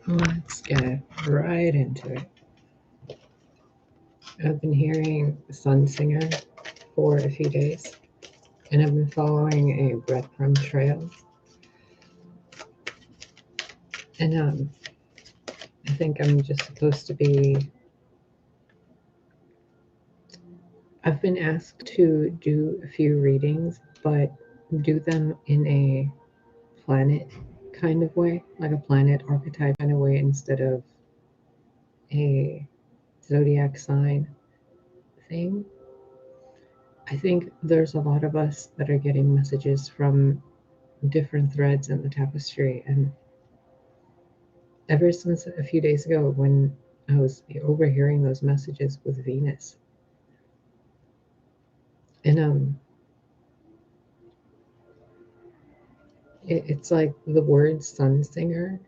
Let's get right into it. I've been hearing Sun Singer for a few days, and I've been following a breadcrumb trail. And I think I'm just supposed to be. I've been asked to do a few readings, but do them in a planet kind of way, like a planet archetype kind of way, instead of a zodiac sign thing. I think there's a lot of us that are getting messages from different threads in the tapestry. And ever since a few days ago, when I was overhearing those messages with Venus, and it's like the word sun singer.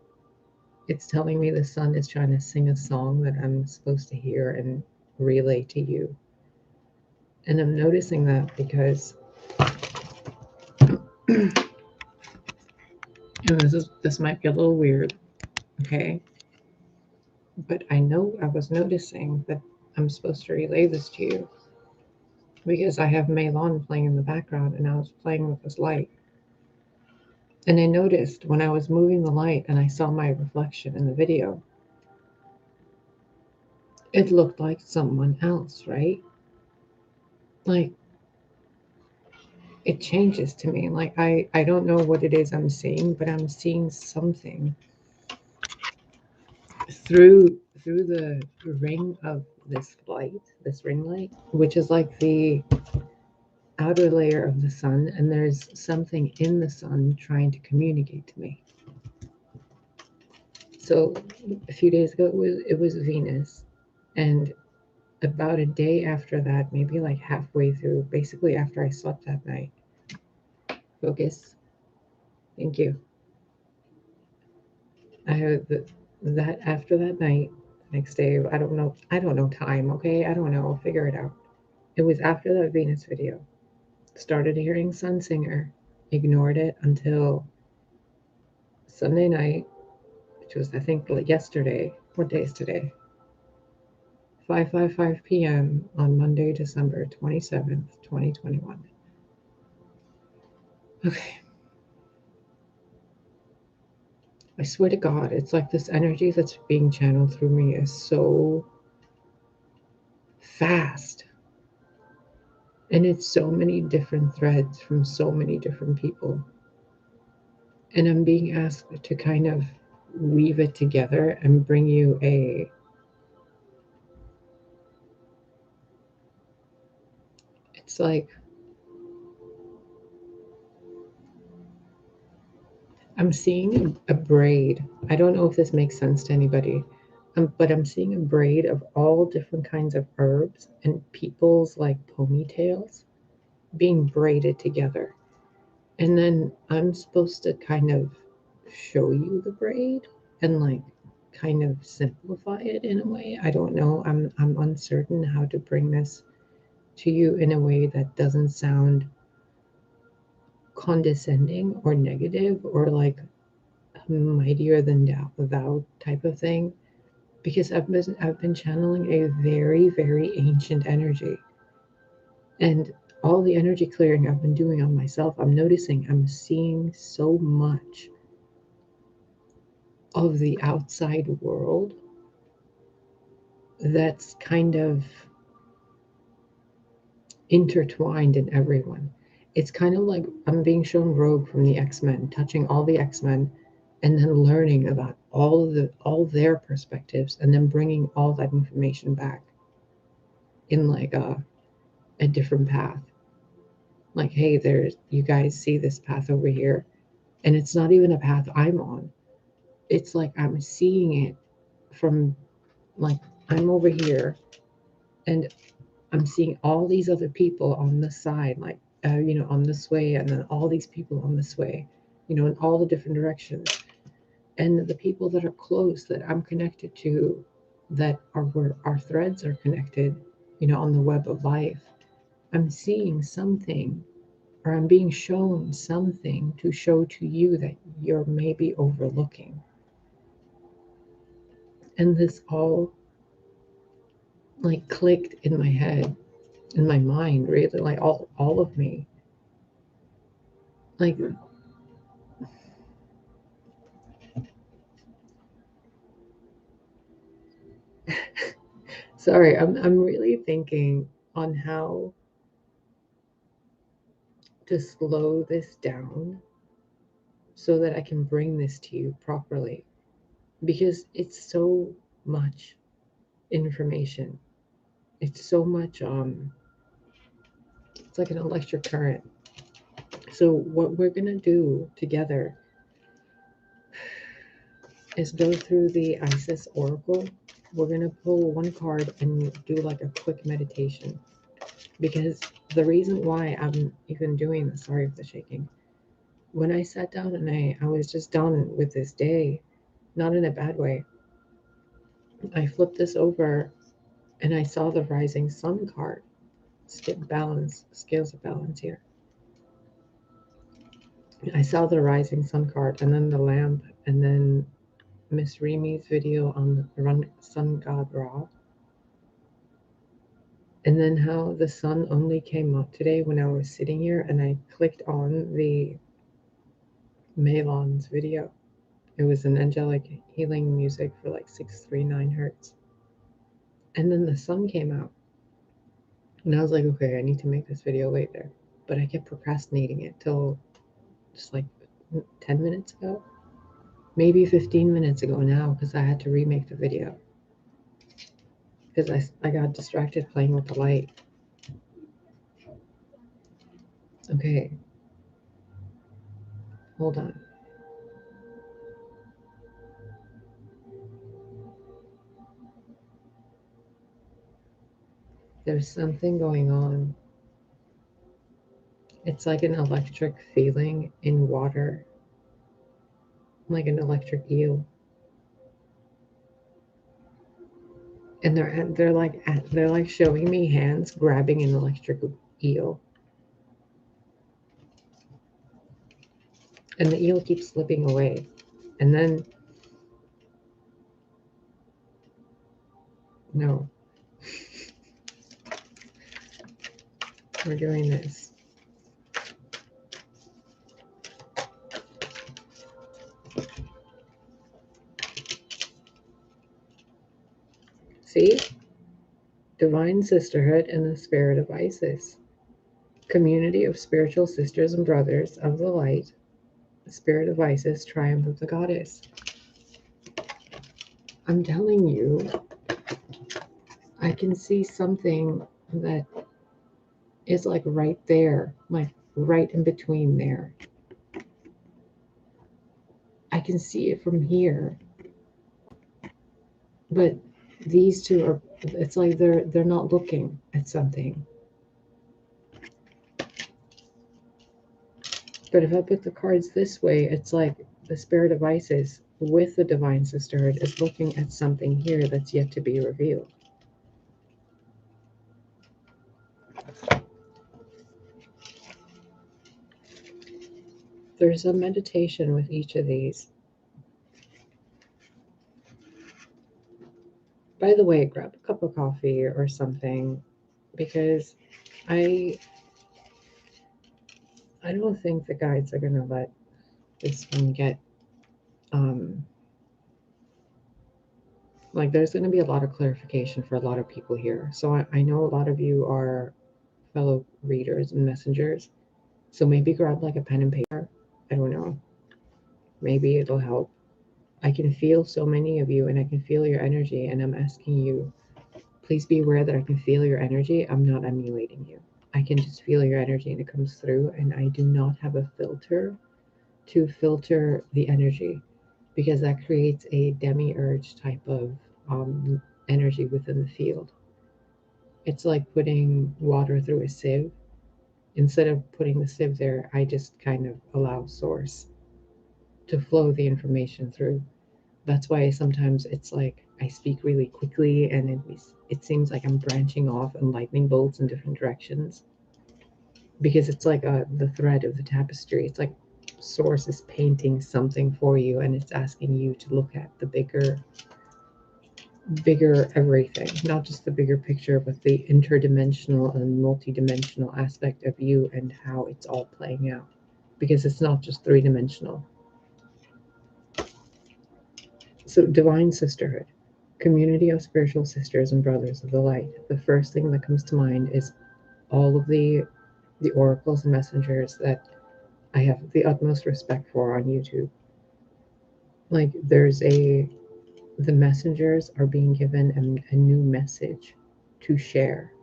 It's telling me the sun is trying to sing a song that I'm supposed to hear and relay to you. And I'm noticing that because and this might be a little weird, okay? But I know I was noticing that I'm supposed to relay this to you because I have Meilon playing in the background and I was playing with this light. And I noticed when I was moving the light and I saw my reflection in the video, it looked like someone else, right? Like it changes to me. Like I don't know what it is I'm seeing, but I'm seeing something through the ring of this light, this ring light, which is like the outer layer of the sun, and there's something in the sun trying to communicate to me. So a few days ago it was Venus, and about a day after that, maybe like halfway through, basically after I slept that night. Focus. Thank you. I had that after that night, next day, I don't know time, okay? I don't know, I'll figure it out. It was after that Venus video. Started hearing Sun Singer, ignored it until Sunday night, which was I think like yesterday. What day is today? 5:55 p.m. on Monday, December 27th, 2021. Okay. I swear to God, it's like this energy that's being channeled through me is so fast. And it's so many different threads from so many different people. And I'm being asked to kind of weave it together and bring you a. It's like I'm seeing a braid. I don't know if this makes sense to anybody, but I'm seeing a braid of all different kinds of herbs and people's like ponytails being braided together. And then I'm supposed to kind of show you the braid and like kind of simplify it in a way. I don't know. I'm uncertain how to bring this to you in a way that doesn't sound condescending or negative or like mightier than thou type of thing, because I've been channeling a very very ancient energy, and all the energy clearing I've been doing on myself, I'm noticing I'm seeing so much of the outside world that's kind of intertwined in everyone. It's kind of like I'm being shown Rogue from the X-Men, touching all the X-Men, and then learning about all their perspectives, and then bringing all that information back in like a different path. Like, hey, there's you guys see this path over here, and it's not even a path I'm on. It's like I'm seeing it from like I'm over here, and I'm seeing all these other people on this side, like, on this way, and then all these people on this way, in all the different directions. And the people that are close that I'm connected to, that are where our threads are connected, on the web of life, I'm seeing something, or I'm being shown something to show to you that you're maybe overlooking. And this all like clicked in my head, in my mind, really, like all of me. Like, sorry, I'm really thinking on how to slow this down so that I can bring this to you properly, because it's so much information. It's so much it's like an electric current. So what we're gonna do together is go through the Isis Oracle. We're gonna pull one card and do like a quick meditation, because the reason why I'm even doing this, sorry for the shaking, when I sat down and I was just done with this day, not in a bad way, I flipped this over and I saw the rising sun card. Skip balance, scales of balance here. I saw the rising sun card and then the lamp and then Miss Rimi's video on the sun god Ra. And then how the sun only came up today when I was sitting here and I clicked on the Malon's video. It was an angelic healing music for like 639 hertz. And then the sun came out. And I was like, okay, I need to make this video later. But I kept procrastinating it till just like 10 minutes ago. Maybe 15 minutes ago now, because I had to remake the video. Because I got distracted playing with the light. Okay. Hold on. There's something going on. It's like an electric feeling in water, like an electric eel. And they're like showing me hands grabbing an electric eel. And the eel keeps slipping away. And then no. We're doing this. See? Divine Sisterhood and the Spirit of Isis. Community of spiritual sisters and brothers of the light. The Spirit of Isis, triumph of the goddess. I'm telling you, I can see something that is like right there, like right in between there. I can see it from here. But these two are, it's like they're not looking at something. But if I put the cards this way, it's like the Spirit of Isis with the Divine Sisterhood is looking at something here that's yet to be revealed. There's a meditation with each of these. By the way, grab a cup of coffee or something, because I don't think the guides are gonna let this one get like there's gonna be a lot of clarification for a lot of people here. So I know a lot of you are fellow readers and messengers. So maybe grab like a pen and paper. I don't know. Maybe it'll help. I can feel so many of you and I can feel your energy, and I'm asking you, please be aware that I can feel your energy. I'm not emulating you. I can just feel your energy and it comes through, and I do not have a filter to filter the energy, because that creates a demiurge type of energy within the field. It's like putting water through a sieve. Instead of putting the sieve there, I just kind of allow source to flow the information through. That's why sometimes it's like I speak really quickly and it seems like I'm branching off and lightning bolts in different directions, because it's like the thread of the tapestry. It's like source is painting something for you and it's asking you to look at the bigger bigger everything, not just the bigger picture, but the interdimensional and multidimensional aspect of you and how it's all playing out. Because it's not just three dimensional. So, divine sisterhood, community of spiritual sisters and brothers of the light. The first thing that comes to mind is all of the oracles and messengers that I have the utmost respect for on YouTube. Like, the messengers are being given a new message to share.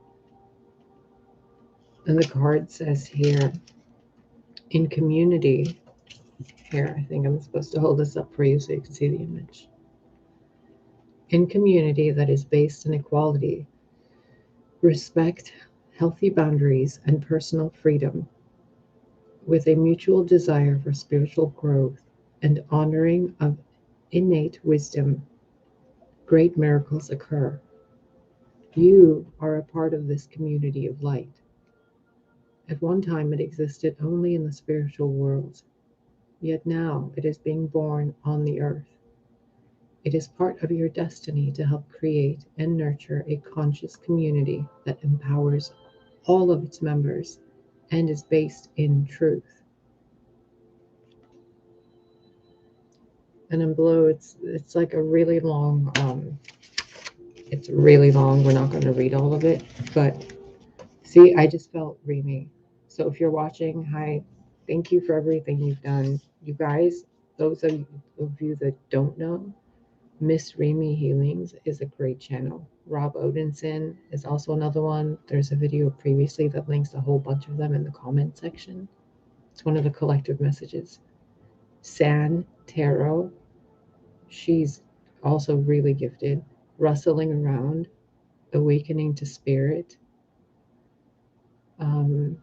And the card says here, in community, here, I think I'm supposed to hold this up for you so you can see the image. In community that is based in equality, respect, healthy boundaries, and personal freedom, with a mutual desire for spiritual growth and honoring of innate wisdom, great miracles occur. You are a part of this community of light. At one time, it existed only in the spiritual world, yet now it is being born on the earth. It is part of your destiny to help create and nurture a conscious community that empowers all of its members and is based in truth. And in blue, it's like a really long. It's really long. We're not going to read all of it, but see, I just felt Remy. So if you're watching, hi, thank you for everything you've done, you guys. Those of you that don't know, Miss Remy Healings is a great channel. Rob Odinson is also another one. There's a video previously that links a whole bunch of them in the comment section. It's one of the collective messages. San Tarot, she's also really gifted. Rustling Around, Awakening to Spirit. Um,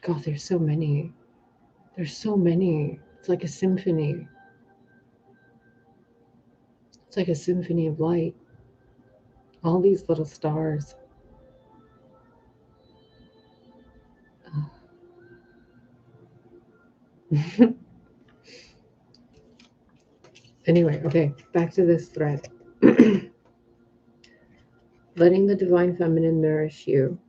God, there's so many. There's so many. It's like a symphony. It's like a symphony of light. All these little stars. Anyway, okay, back to this thread. Letting the divine feminine nourish you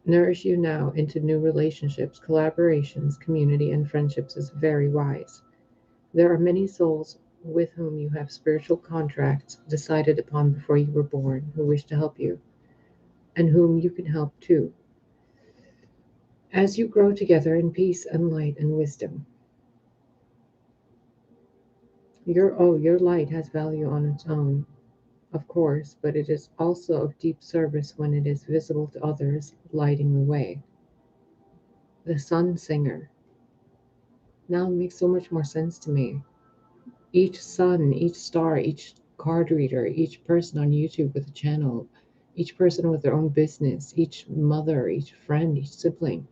now into new relationships, collaborations, community, and friendships is very wise. There are many souls with whom you have spiritual contracts decided upon before you were born who wish to help you, and whom you can help too. As you grow together in peace and light and wisdom, your light has value on its own, of course, but it is also of deep service when it is visible to others, lighting the way. The sun singer. Now it makes so much more sense to me. Each sun, each star, each card reader, each person on YouTube with a channel, each person with their own business, each mother, each friend, each sibling.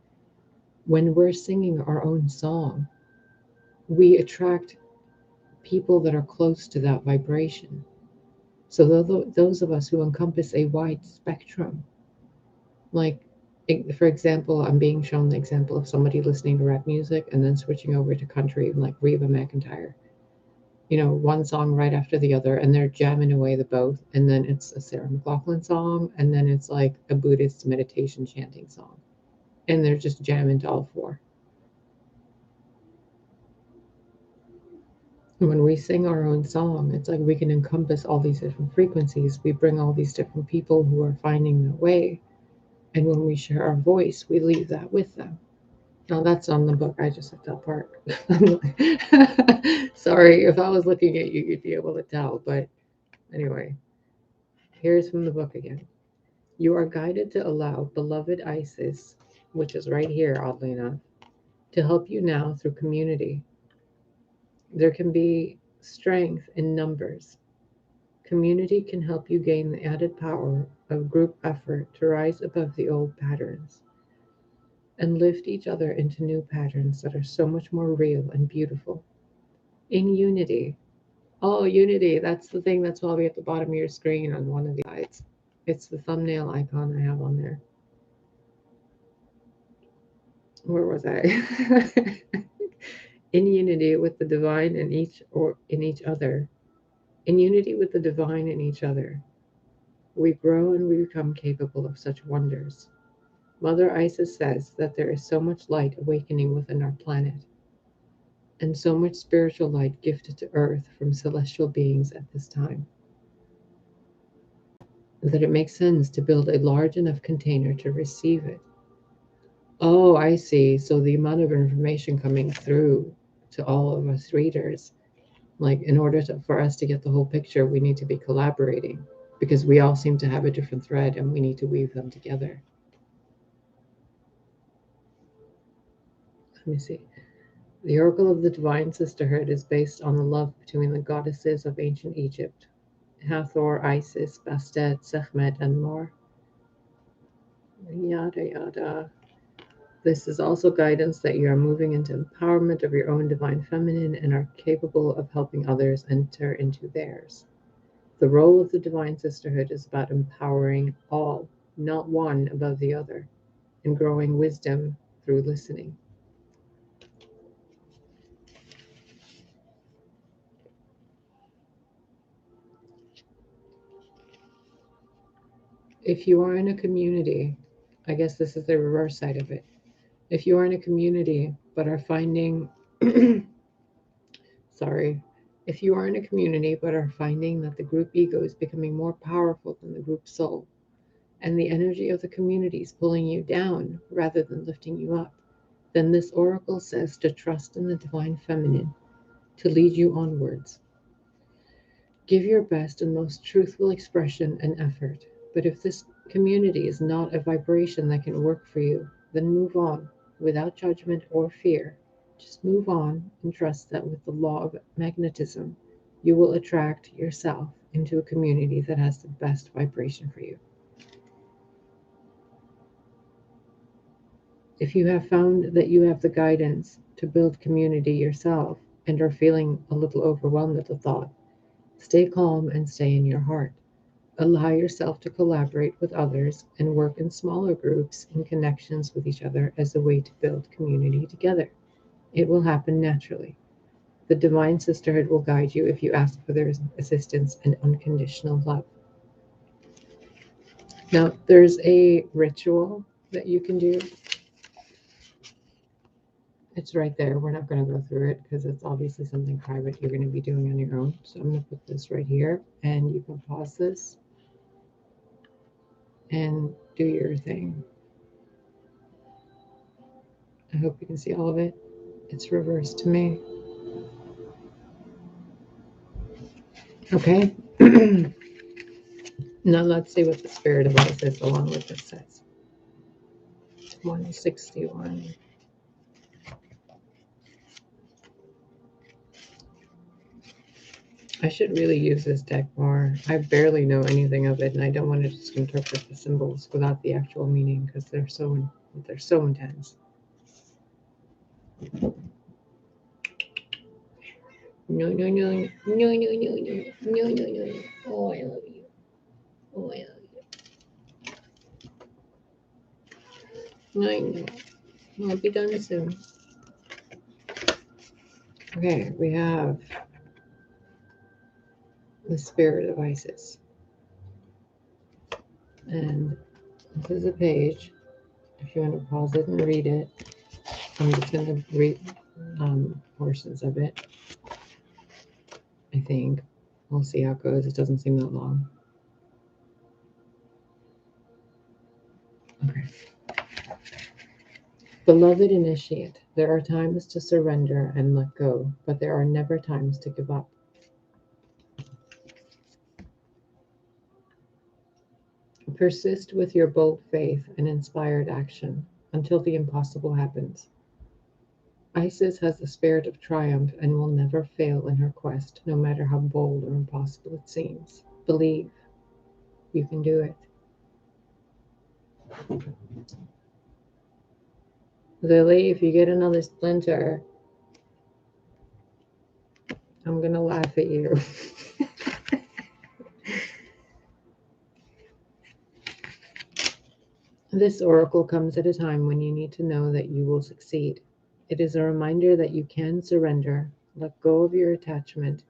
When we're singing our own song, we attract people that are close to that vibration. So those of us who encompass a wide spectrum, like for example, I'm being shown the example of somebody listening to rap music and then switching over to country, like Reba McEntire. One song right after the other, and they're jamming away the both, and then it's a Sarah McLachlan song, and then it's like a Buddhist meditation chanting song, and they're just jamming to all four. When we sing our own song, it's like we can encompass all these different frequencies. We bring all these different people who are finding their way, and when we share our voice, we leave that with them. Now that's on the book. I just hit that part. Sorry, if I was looking at you, you'd be able to tell. But anyway, here's from the book again. You are guided to allow beloved Isis, which is right here, oddly enough, to help you now through community. There can be strength in numbers. Community can help you gain the added power of group effort to rise above the old patterns and lift each other into new patterns that are so much more real and beautiful. In unity. Oh, unity. That's the thing that's probably at the bottom of your screen on one of the sides. It's the thumbnail icon I have on there. Where was I? in unity with the divine in each other. In unity with the divine in each other, we grow and we become capable of such wonders. Mother Isis says that there is so much light awakening within our planet, and so much spiritual light gifted to Earth from celestial beings at this time, that it makes sense to build a large enough container to receive it. Oh, I see. So the amount of information coming through to all of us readers, like in order for us to get the whole picture, we need to be collaborating because we all seem to have a different thread and we need to weave them together. Let me see. The Oracle of the Divine Sisterhood is based on the love between the goddesses of ancient Egypt, Hathor, Isis, Bastet, Sekhmet, and more. Yada yada. This is also guidance that you are moving into empowerment of your own divine feminine and are capable of helping others enter into theirs. The role of the Divine Sisterhood is about empowering all, not one above the other, and growing wisdom through listening. If you are in a community, I guess this is the reverse side of it. If you are in a community but are finding, sorry, if you are in a community but are finding that the group ego is becoming more powerful than the group soul, and the energy of the community is pulling you down rather than lifting you up, then this oracle says to trust in the divine feminine to lead you onwards. Give your best and most truthful expression and effort. But if this community is not a vibration that can work for you, then move on without judgment or fear. Just move on and trust that with the law of magnetism, you will attract yourself into a community that has the best vibration for you. If you have found that you have the guidance to build community yourself and are feeling a little overwhelmed at the thought, stay calm and stay in your heart. Allow yourself to collaborate with others and work in smaller groups in connections with each other as a way to build community together. It will happen naturally. The Divine Sisterhood will guide you if you ask for their assistance and unconditional love. Now, there's a ritual that you can do. It's right there. We're not going to go through it because it's obviously something private you're going to be doing on your own. So I'm going to put this right here and you can pause this and do your thing. I hope you can see all of it. It's reversed to me. Okay. Now let's see what the spirit of Isis along with this says. 161. I should really use this deck more. I barely know anything of it, and I don't want to just interpret the symbols without the actual meaning because they're so intense. No, no, no, no, no, no, no, no, no, no, no. Oh, I love you. Oh, I love you. I know. I'll be done soon. Okay, we have the spirit of Isis. And this is a page. If you want to pause it and read it, I'm just going to read portions of it. I think. We'll see how it goes. It doesn't seem that long. Okay. Beloved initiate, there are times to surrender and let go, but there are never times to give up. Persist with your bold faith and inspired action until the impossible happens. Isis has the spirit of triumph and will never fail in her quest, no matter how bold or impossible it seems. Believe. You can do it. Lily, if you get another splinter, I'm going to laugh at you. This oracle comes at a time when you need to know that you will succeed. It is a reminder that you can surrender, let go of your attachment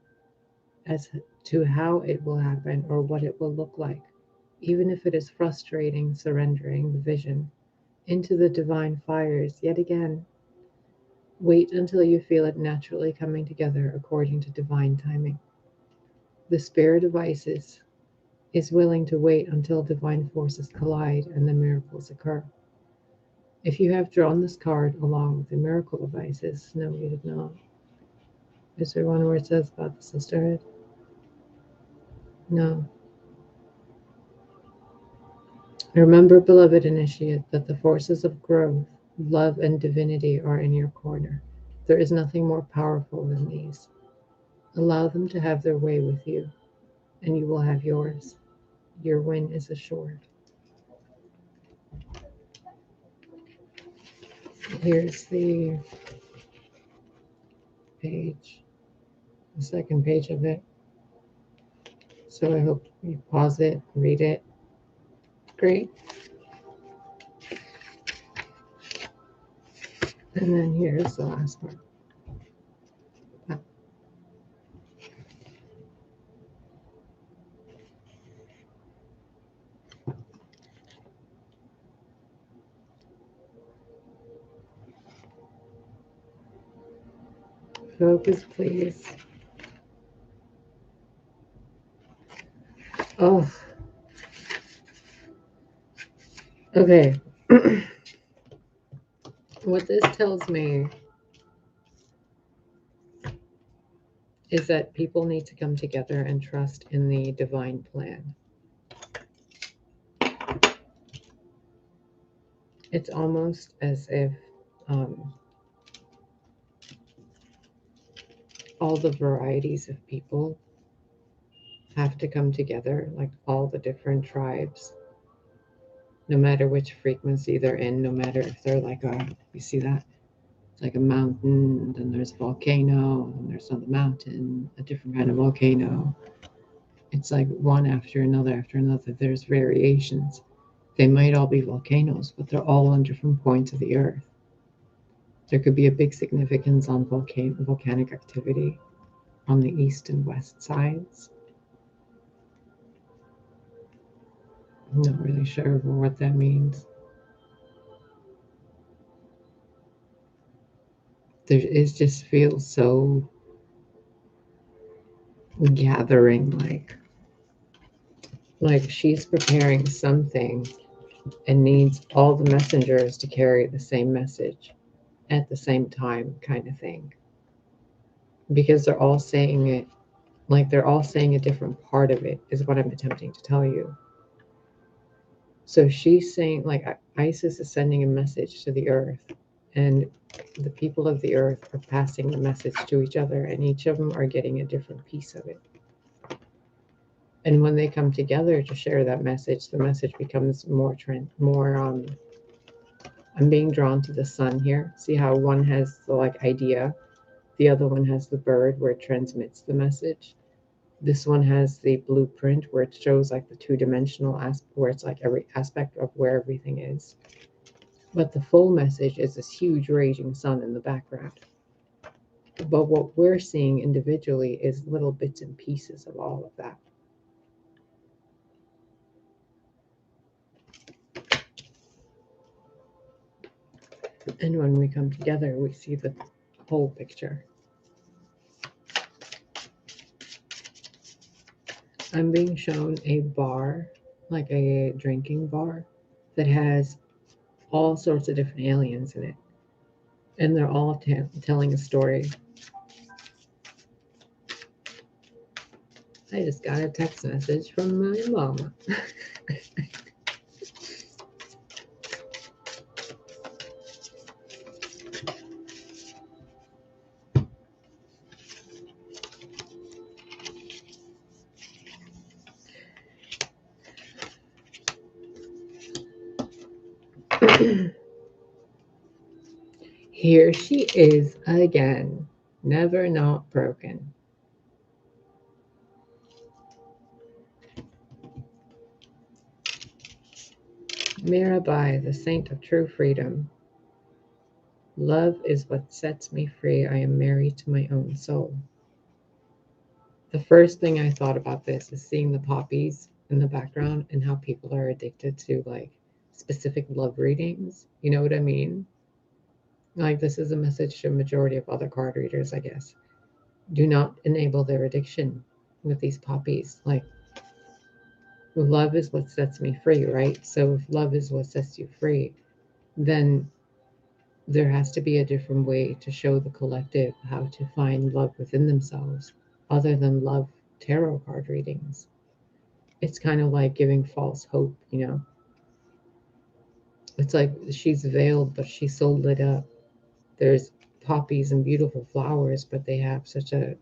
as to how it will happen or what it will look like, even if it is frustrating, surrendering the vision into the divine fires yet again. Wait until you feel it naturally coming together according to divine timing. The spirit of Isis is willing to wait until divine forces collide and the miracles occur. If you have drawn this card along with the miracle of Isis, no, you did not. Is there one where it says about the sisterhood? No. Remember, beloved initiate, that the forces of growth, love, and divinity are in your corner. There is nothing more powerful than these. Allow them to have their way with you, and you will have yours. Your win is assured. Here's the page, the second page of it. So I hope you pause it, read it. Great. And then here's the last part. Focus, please. Oh, okay. What this tells me is that people need to come together and trust in the divine plan. It's almost as if all the varieties of people have to come together, like all the different tribes, no matter which frequency they're in, no matter if they're like you see that? It's like a mountain, and then there's a volcano, and there's another mountain, a different kind of volcano. It's like one after another after another. There's variations. They might all be volcanoes, but they're all on different points of the earth. There could be a big significance on volcanic activity on the east and west sides. I'm not really sure what that means. It just feels so gathering, like she's preparing something and needs all the messengers to carry the same message at the same time, kind of thing, because they're all saying it, like they're all saying a different part of it, is what I'm attempting to tell you. So she's saying, like, Isis is sending a message to the earth, and the people of the earth are passing the message to each other, and each of them are getting a different piece of it. And when they come together to share that message, the message becomes more I'm being drawn to the sun here. See how one has the like idea, the other one has the bird where it transmits the message. This one has the blueprint where it shows like the two-dimensional aspect, where it's like every aspect of where everything is. But the full message is this huge raging sun in the background. But what we're seeing individually is little bits and pieces of all of that. And when we come together, we see the whole picture. I'm being shown a bar, like a drinking bar, that has all sorts of different aliens in it. And they're all telling a story. I just got a text message from my mama. Here she is again, never not broken. Mirabai, the saint of true freedom. Love is what sets me free. I am married to my own soul. The first thing I thought about this is seeing the poppies in the background and how people are addicted to like specific love readings. You know what I mean? Like, this is a message to a majority of other card readers, I guess. Do not enable their addiction with these poppies. Like, love is what sets me free, right? So if love is what sets you free, then there has to be a different way to show the collective how to find love within themselves other than love tarot card readings. It's kind of like giving false hope, you know? It's like she's veiled, but she's so lit up. There's poppies and beautiful flowers, but they have such a,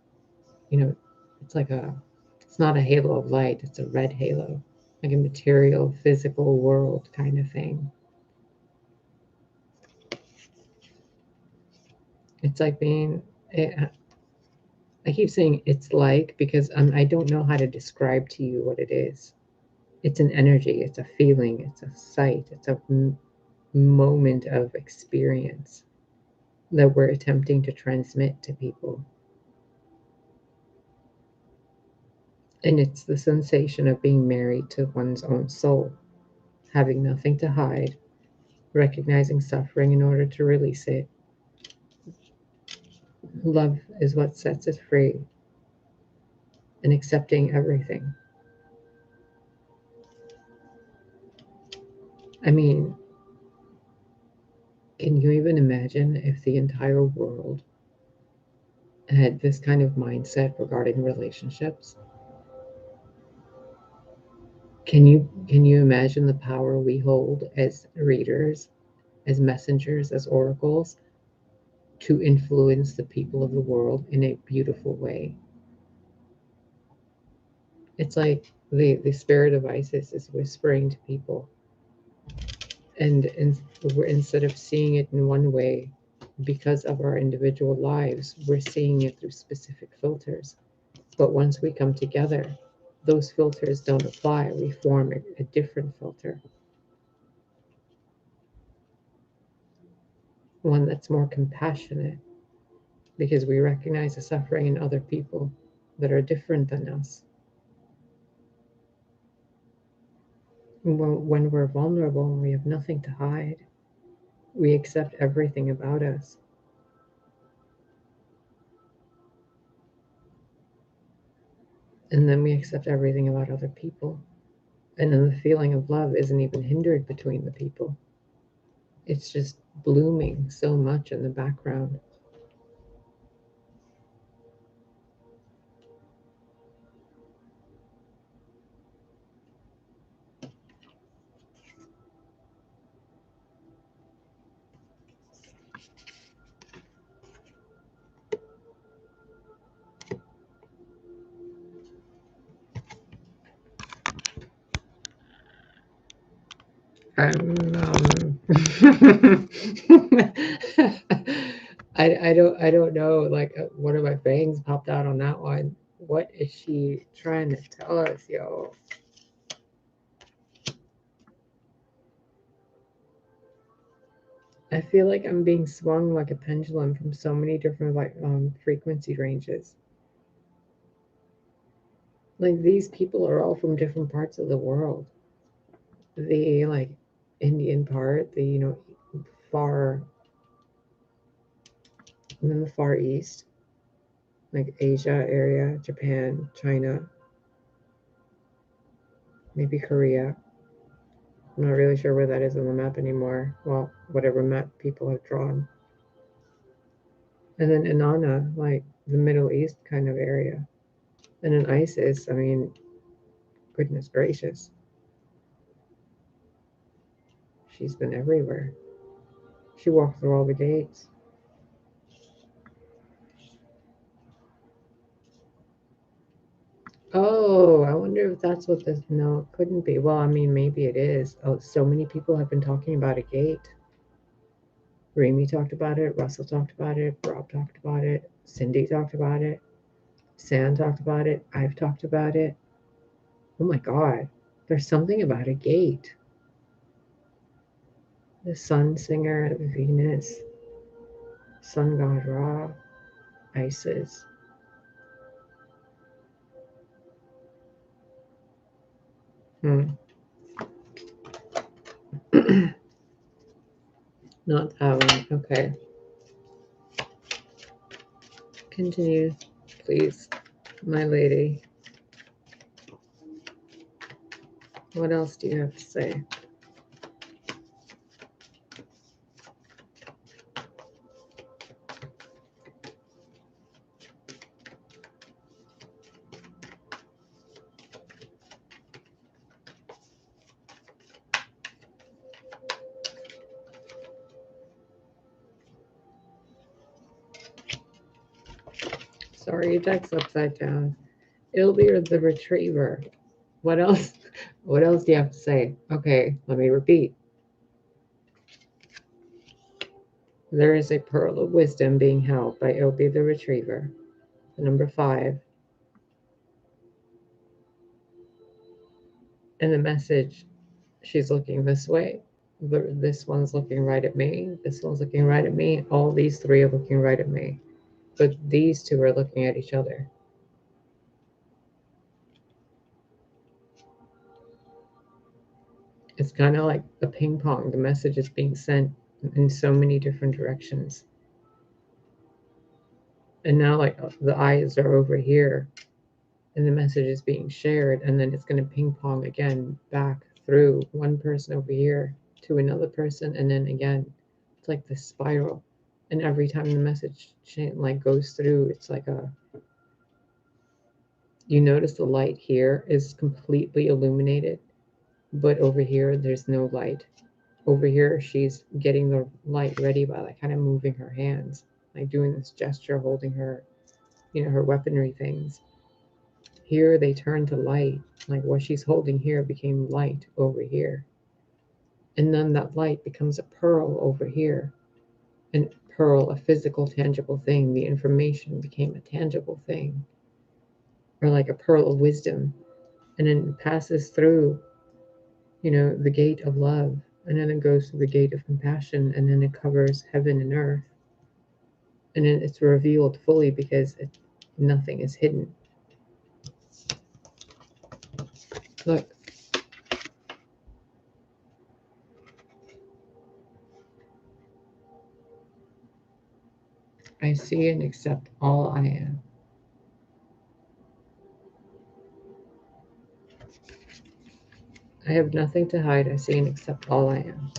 you know, it's like it's not a halo of light, it's a red halo, like a material, physical world kind of thing. It's like being, I keep saying it's like because I don't know how to describe to you what it is. It's an energy, it's a feeling, it's a sight, it's a moment of experience that we're attempting to transmit to people. And it's the sensation of being married to one's own soul, having nothing to hide, recognizing suffering in order to release it. Love is what sets us free, and accepting everything. I mean, can you even imagine if the entire world had this kind of mindset regarding relationships? Can you imagine the power we hold as readers, as messengers, as oracles to influence the people of the world in a beautiful way? It's like the spirit of Isis is whispering to people, and instead of seeing it in one way because of our individual lives, we're seeing it through specific filters. But once we come together, those filters don't apply. We form a different filter, one that's more compassionate, because we recognize the suffering in other people that are different than us. When we're vulnerable and we have nothing to hide, we accept everything about us. And then we accept everything about other people. And then the feeling of love isn't even hindered between the people. It's just blooming so much in the background. Um, I don't know. Like, one of my fangs popped out on that one. What is she trying to tell us, yo? I feel like I'm being swung like a pendulum from so many different like frequency ranges. Like, these people are all from different parts of the world. The like Indian part, the far, and then the Far East, like Asia area, Japan, China, maybe Korea. I'm not really sure where that is on the map anymore. Well, whatever map people have drawn. And then Inanna, like the Middle East kind of area. And then Isis, I mean, goodness gracious, she's been everywhere. She walked through all the gates. Oh, I wonder if that's what this. No, it couldn't be. Well, I mean, maybe it is. Oh, so many people have been talking about a gate. Remy talked about it. Russell talked about it. Rob talked about it. Cindy talked about it. Sam talked about it. I've talked about it. Oh my God, there's something about a gate. The sun singer, Venus. sun god Ra, Isis. Not that one. Okay. Continue, please, my lady. What else do you have to say? Sorry, your deck's upside down. Ildir the Retriever. What else? What else do you have to say? Okay, let me repeat. There is a pearl of wisdom being held by Ildir the Retriever. Number 5. And the message, she's looking this way. This one's looking right at me. This one's looking right at me. All these 3 are looking right at me. But these 2 are looking at each other. It's kind of like a ping pong. The message is being sent in so many different directions. And now, like, the eyes are over here, and the message is being shared, and then it's going to ping pong again back through one person over here to another person, and then again. It's like this spiral. And every time the message like goes through, it's like a. You notice the light here is completely illuminated, but over here there's no light. Over here, she's getting the light ready by like kind of moving her hands, like doing this gesture, holding her, her weaponry things. Here they turn to light, like what she's holding here became light over here. And then that light becomes a pearl over here. And pearl, a physical, tangible thing. The information became a tangible thing, or like a pearl of wisdom. And then it passes through, the gate of love. And then it goes through the gate of compassion, and then it covers heaven and earth. And then it's revealed fully because nothing is hidden. Look. I see and accept all I am. I have nothing to hide. I see and accept all I am.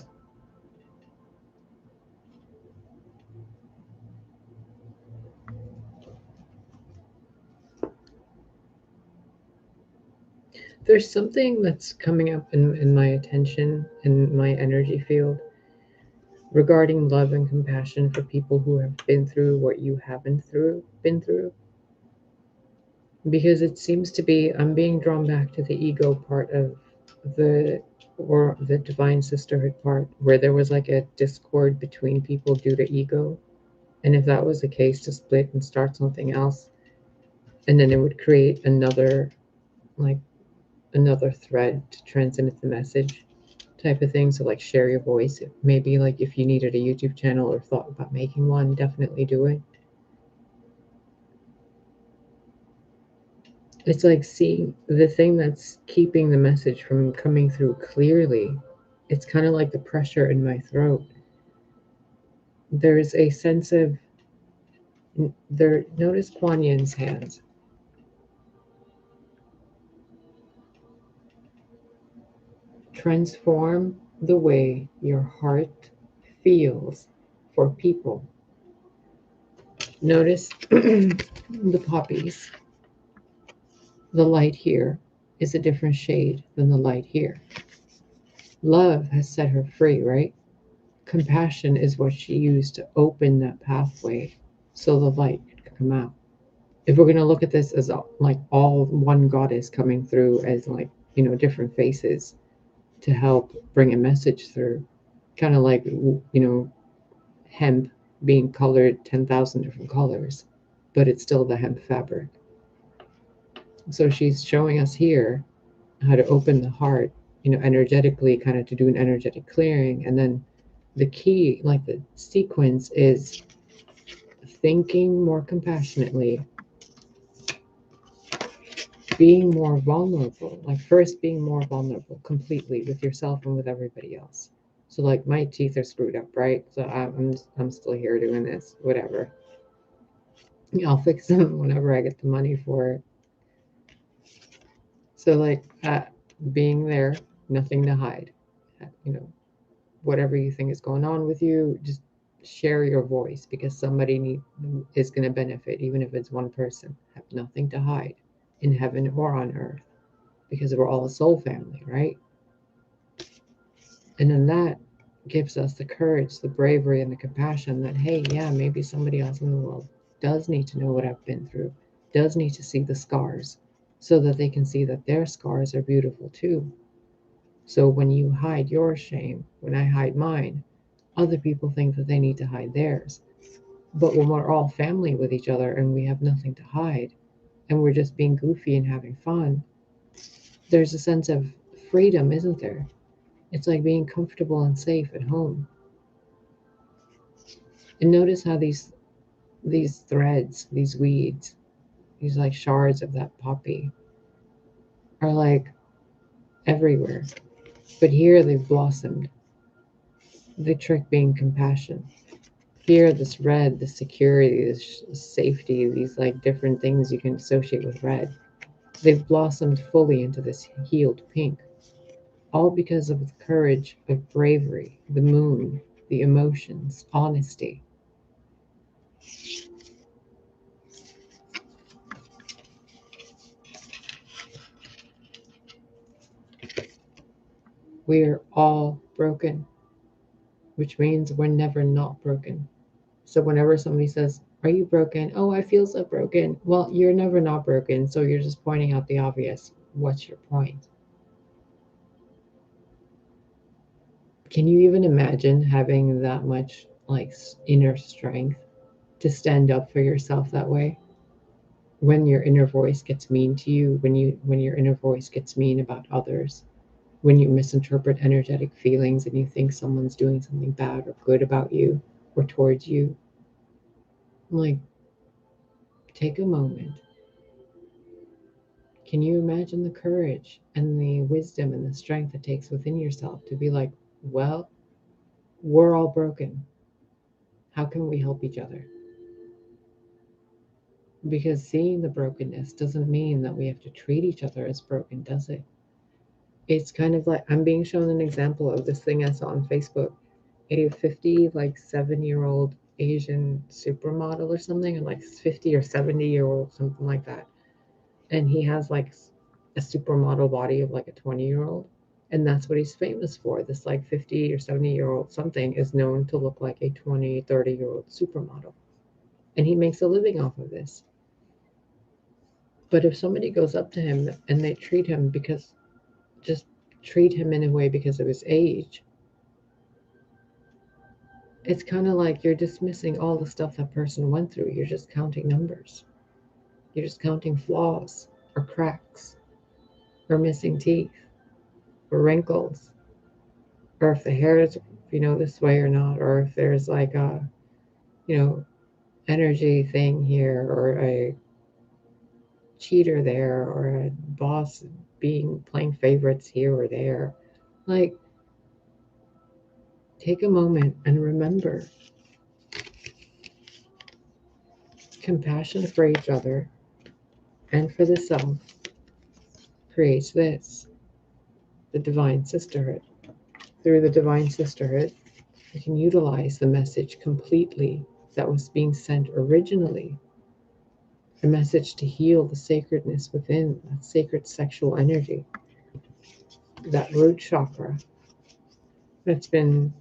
There's something that's coming up in my attention, in my energy field, regarding love and compassion for people who have been through what you haven't been through. Because it seems to be, I'm being drawn back to the ego part of the divine sisterhood part, where there was like a discord between people due to ego. And if that was the case, to split and start something else, and then it would create another thread to transmit the message type of thing. So like share your voice. Maybe like if you needed a YouTube channel or thought about making one, definitely do it. It's like seeing the thing that's keeping the message from coming through clearly. It's kind of like the pressure in my throat. There's a sense of there. Notice Kuan Yin's hands. Transform the way your heart feels for people. Notice the poppies. The light here is a different shade than the light here. Love has set her free, right? Compassion is what she used to open that pathway so the light could come out. If we're going to look at this as like all one goddess coming through as like, different faces to help bring a message through, kind of like, hemp being colored 10,000 different colors, but it's still the hemp fabric. So she's showing us here how to open the heart, energetically, kind of to do an energetic clearing. And then the key, like the sequence, is thinking more compassionately, being more vulnerable, like first being more vulnerable completely with yourself and with everybody else. So like my teeth are screwed up, right? So I'm still here doing this, whatever. I'll fix them whenever I get the money for it. So like being there, nothing to hide. You know, whatever you think is going on with you, just share your voice because is going to benefit, even if it's one person. Have nothing to hide in heaven or on earth because we're all a soul family, right? And then that gives us the courage, the bravery, and the compassion that, hey, yeah, maybe somebody else in the world does need to know what I've been through, does need to see the scars so that they can see that their scars are beautiful too. So when you hide your shame, when I hide mine, other people think that they need to hide theirs. But when we're all family with each other and we have nothing to hide and we're just being goofy and having fun, there's a sense of freedom, isn't there? It's like being comfortable and safe at home. And notice how these threads, these weeds, these like shards of that poppy are like everywhere. But here they've blossomed. The trick being compassion. Here, this red, this security, this safety, these like different things you can associate with red, they've blossomed fully into this healed pink. All because of the courage of bravery, the moon, the emotions, honesty. We're all broken, which means we're never not broken. So whenever somebody says, "Are you broken?" "Oh, I feel so broken." Well, you're never not broken, so you're just pointing out the obvious. What's your point? Can you even imagine having that much like inner strength to stand up for yourself that way? When your inner voice gets mean to you, when your inner voice gets mean about others, when you misinterpret energetic feelings and you think someone's doing something bad or good about you or towards you, like take a moment. Can you imagine the courage and the wisdom and the strength it takes within yourself to be like, well, we're all broken. How can we help each other? Because seeing the brokenness doesn't mean that we have to treat each other as broken, does it? It's kind of like I'm being shown an example of this thing I saw on Facebook. A 50, like 7-year-old Asian supermodel or something, and like 50 or 70-year-old, something like that. And he has like a supermodel body of like a 20-year-old. And that's what he's famous for. This like 50 or 70-year-old something is known to look like a 20, 30-year-old supermodel. And he makes a living off of this. But if somebody goes up to him and they treat him because just treat him in a way because of his age, it's kind of like you're dismissing all the stuff that person went through. You're just counting numbers. You're just counting flaws or cracks or missing teeth or wrinkles or if the hair is, this way or not, or if there's like a, you know, energy thing here or a cheater there or a boss being playing favorites here or there. Like, take a moment and remember compassion for each other and for the self creates this, the divine sisterhood. Through the divine sisterhood, you can utilize the message completely that was being sent originally, a message to heal the sacredness within that sacred sexual energy, that root chakra that's been,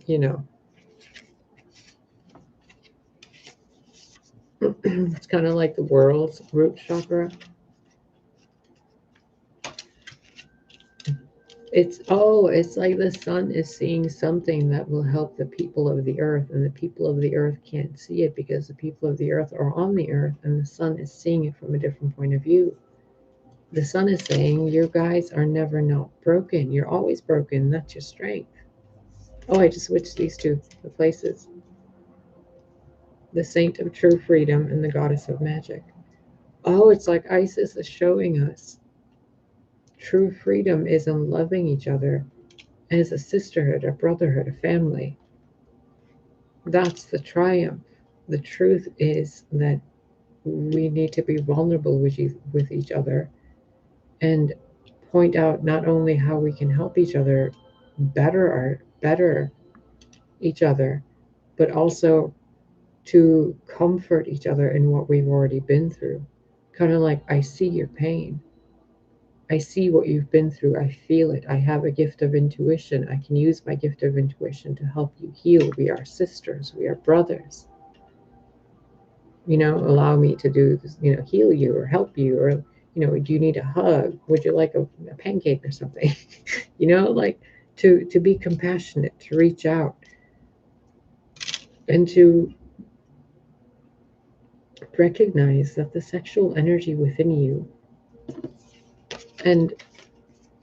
you know, it's kind of like the world's root chakra. It's like the sun is seeing something that will help the people of the earth, and the people of the earth can't see it because the people of the earth are on the earth, and the sun is seeing it from a different point of view. The sun is saying, you guys are never not broken. You're always broken. That's your strength. Oh, I just switched these two places. The Saint of True Freedom and the Goddess of Magic. Oh, it's like Isis is showing us true freedom is in loving each other as a sisterhood, a brotherhood, a family. That's the triumph. The truth is that we need to be vulnerable with each other and point out not only how we can help each other better each other, but also to comfort each other in what we've already been through. Kind of like, I see your pain. I see what you've been through. I feel it. I have a gift of intuition. I can use my gift of intuition to help you heal. We are sisters. We are brothers. Allow me to do this, heal you or help you, or, do you need a hug? Would you like a pancake or something? Like to be compassionate, to reach out, and to recognize that the sexual energy within you, and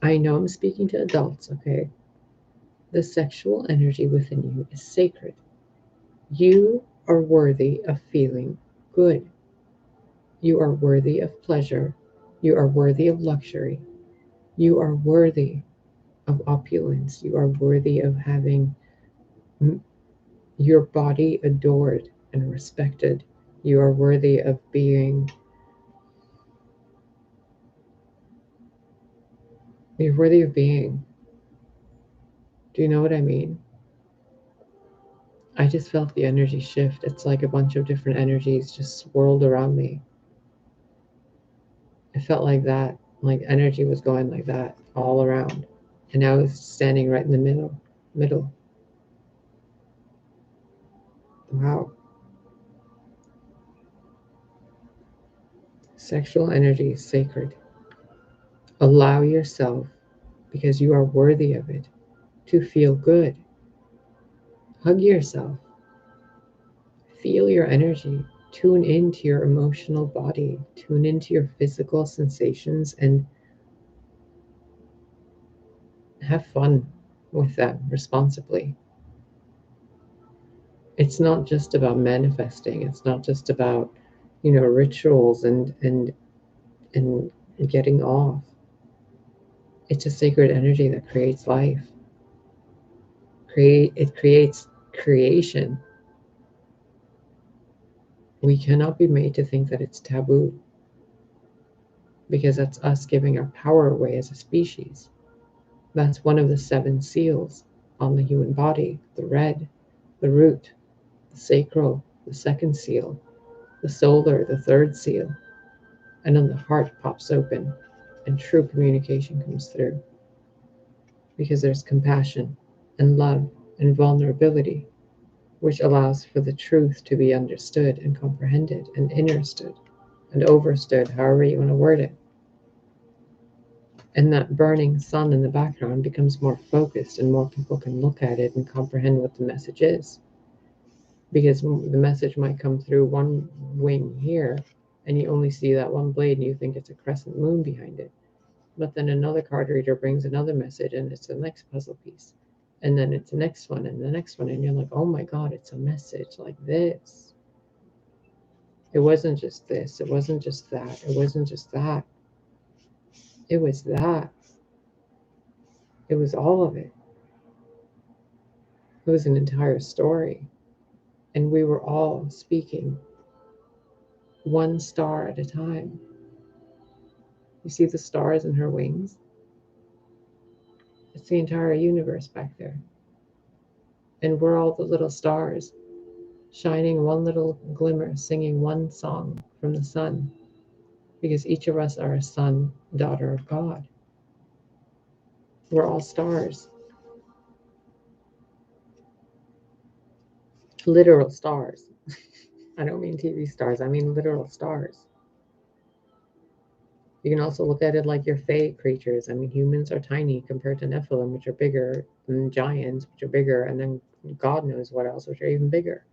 I know I'm speaking to adults, okay? The sexual energy within you is sacred. You are worthy of feeling good. You are worthy of pleasure. You are worthy of luxury. You are worthy of opulence. You are worthy of having your body adored and respected. You are worthy of being, you're worthy of being. Do you know what I mean? I just felt the energy shift. It's like a bunch of different energies just swirled around me. It felt like that, like energy was going like that all around. And I was standing right in the middle. Wow. Sexual energy is sacred. Allow yourself, because you are worthy of it, to feel good. Hug yourself. Feel your energy. Tune into your emotional body. Tune into your physical sensations and have fun with them responsibly. It's not just about manifesting. It's not just about, rituals and getting off. It's a sacred energy that creates life. It creates creation. We cannot be made to think that it's taboo, because that's us giving our power away as a species. That's one of the 7 seals on the human body: the red, the root, the sacral, the 2nd seal, the solar, the 3rd seal. And then the heart pops open and true communication comes through, because there's compassion and love and vulnerability, which allows for the truth to be understood and comprehended and understood and overstood, however you want to word it. And that burning sun in the background becomes more focused, and more people can look at it and comprehend what the message is. Because the message might come through one wing here, and you only see that one blade and you think it's a crescent moon behind it. But then another card reader brings another message, and it's the next puzzle piece. And then it's the next one and the next one. And you're like, oh my God, it's a message like this. It wasn't just this. It wasn't just that. It wasn't just that. It was that. It was all of it. It was an entire story. And we were all speaking one star at a time. You see the stars in her wings? It's the entire universe back there. And we're all the little stars, shining one little glimmer, singing one song from the sun, because each of us are a son, daughter of God. We're all stars, literal stars. I don't mean TV stars, I mean literal stars. You can also look at it like your fae creatures. I mean, humans are tiny compared to Nephilim, which are bigger, and giants, which are bigger, and then God knows what else, which are even bigger.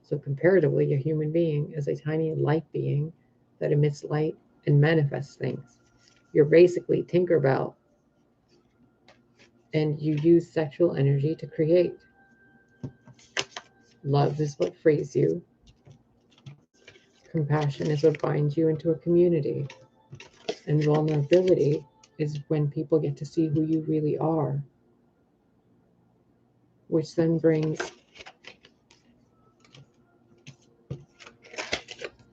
So comparatively, a human being is a tiny light being that emits light and manifests things. You're basically Tinkerbell, and you use sexual energy to create. Love is what frees you. Compassion is what binds you into a community. And vulnerability is when people get to see who you really are, which then brings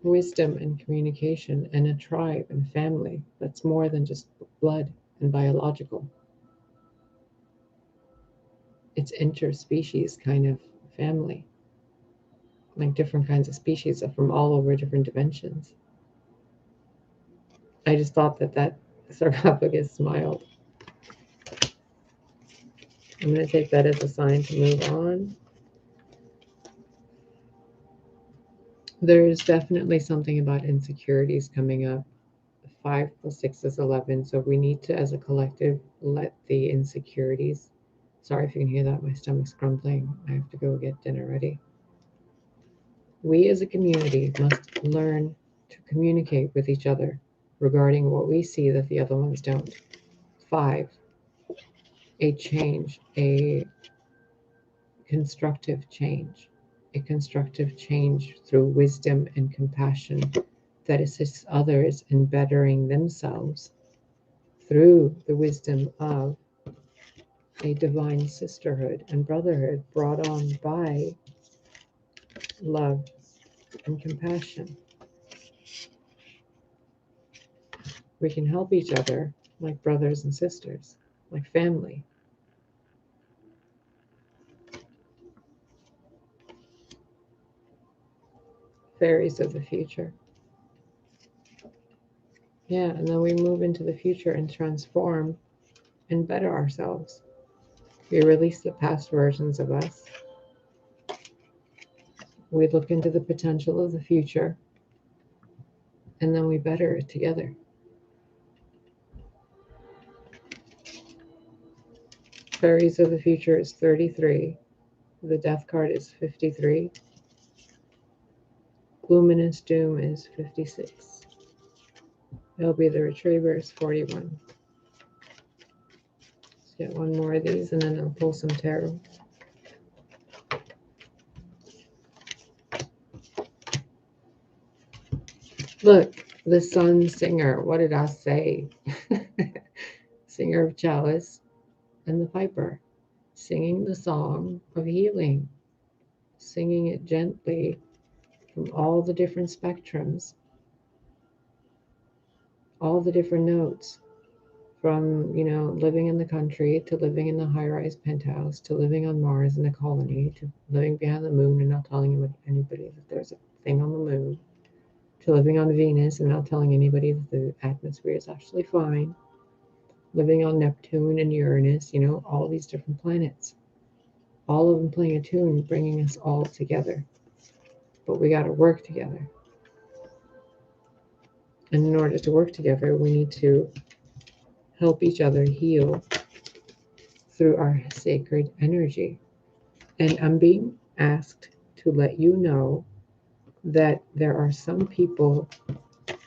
wisdom and communication and a tribe and family that's more than just blood and biological. It's interspecies kind of family, like different kinds of species from all over different dimensions. I just thought that sarcophagus smiled. I'm going to take that as a sign to move on. There's definitely something about insecurities coming up. 5 plus 6 is 11, so we need to, as a collective, let the insecurities. Sorry if you can hear that, my stomach's grumbling. I have to go get dinner ready. We as a community must learn to communicate with each other regarding what we see that the other ones don't. 5, a change, a constructive change. A constructive change through wisdom and compassion that assists others in bettering themselves through the wisdom of a divine sisterhood and brotherhood brought on by love and compassion. We can help each other like brothers and sisters, like family. Fairies of the future. Yeah, and then we move into the future and transform and better ourselves. We release the past versions of us. We look into the potential of the future, and then we better it together. Fairies of the future is 33. The death card is 53. Luminous doom is 56. It'll be the retriever is 41. Let's get one more of these and then I'll pull some tarot. Look, the sun singer. What did I say? Singer of chalice and the piper, singing the song of healing, singing it gently from all the different spectrums, all the different notes, from living in the country to living in the high-rise penthouse to living on Mars in a colony to living behind the moon and not telling anybody that there's a thing on the moon, to living on Venus and not telling anybody that the atmosphere is actually fine, living on Neptune and Uranus, all these different planets, all of them playing a tune, bringing us all together. But we got to work together. And in order to work together, we need to help each other heal through our sacred energy. And I'm being asked to let you know that there are some people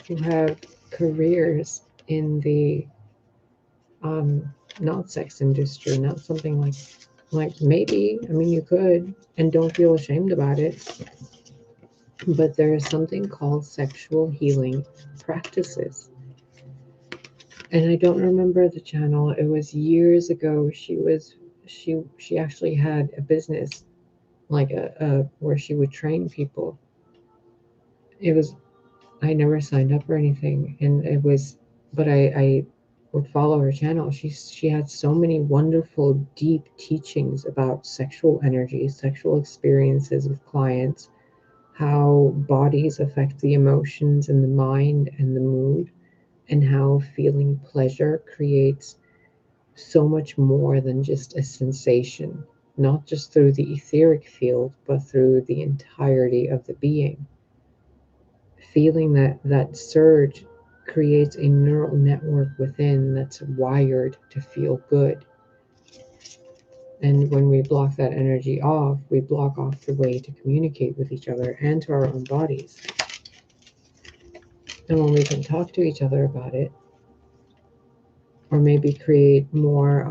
who have careers in the not sex industry, not something like maybe, I mean, you could, and don't feel ashamed about it. But there is something called sexual healing practices. And I don't remember the channel. It was years ago. She actually had a business like a where she would train people. It was I never signed up or anything, and it was but I would follow her channel. She had so many wonderful deep teachings about sexual energy, sexual experiences with clients, how bodies affect the emotions and the mind and the mood, and how feeling pleasure creates so much more than just a sensation, not just through the etheric field, but through the entirety of the being. Feeling that surge creates a neural network within that's wired to feel good. And when we block that energy off, we block off the way to communicate with each other and to our own bodies. And when we can talk to each other about it, or maybe create more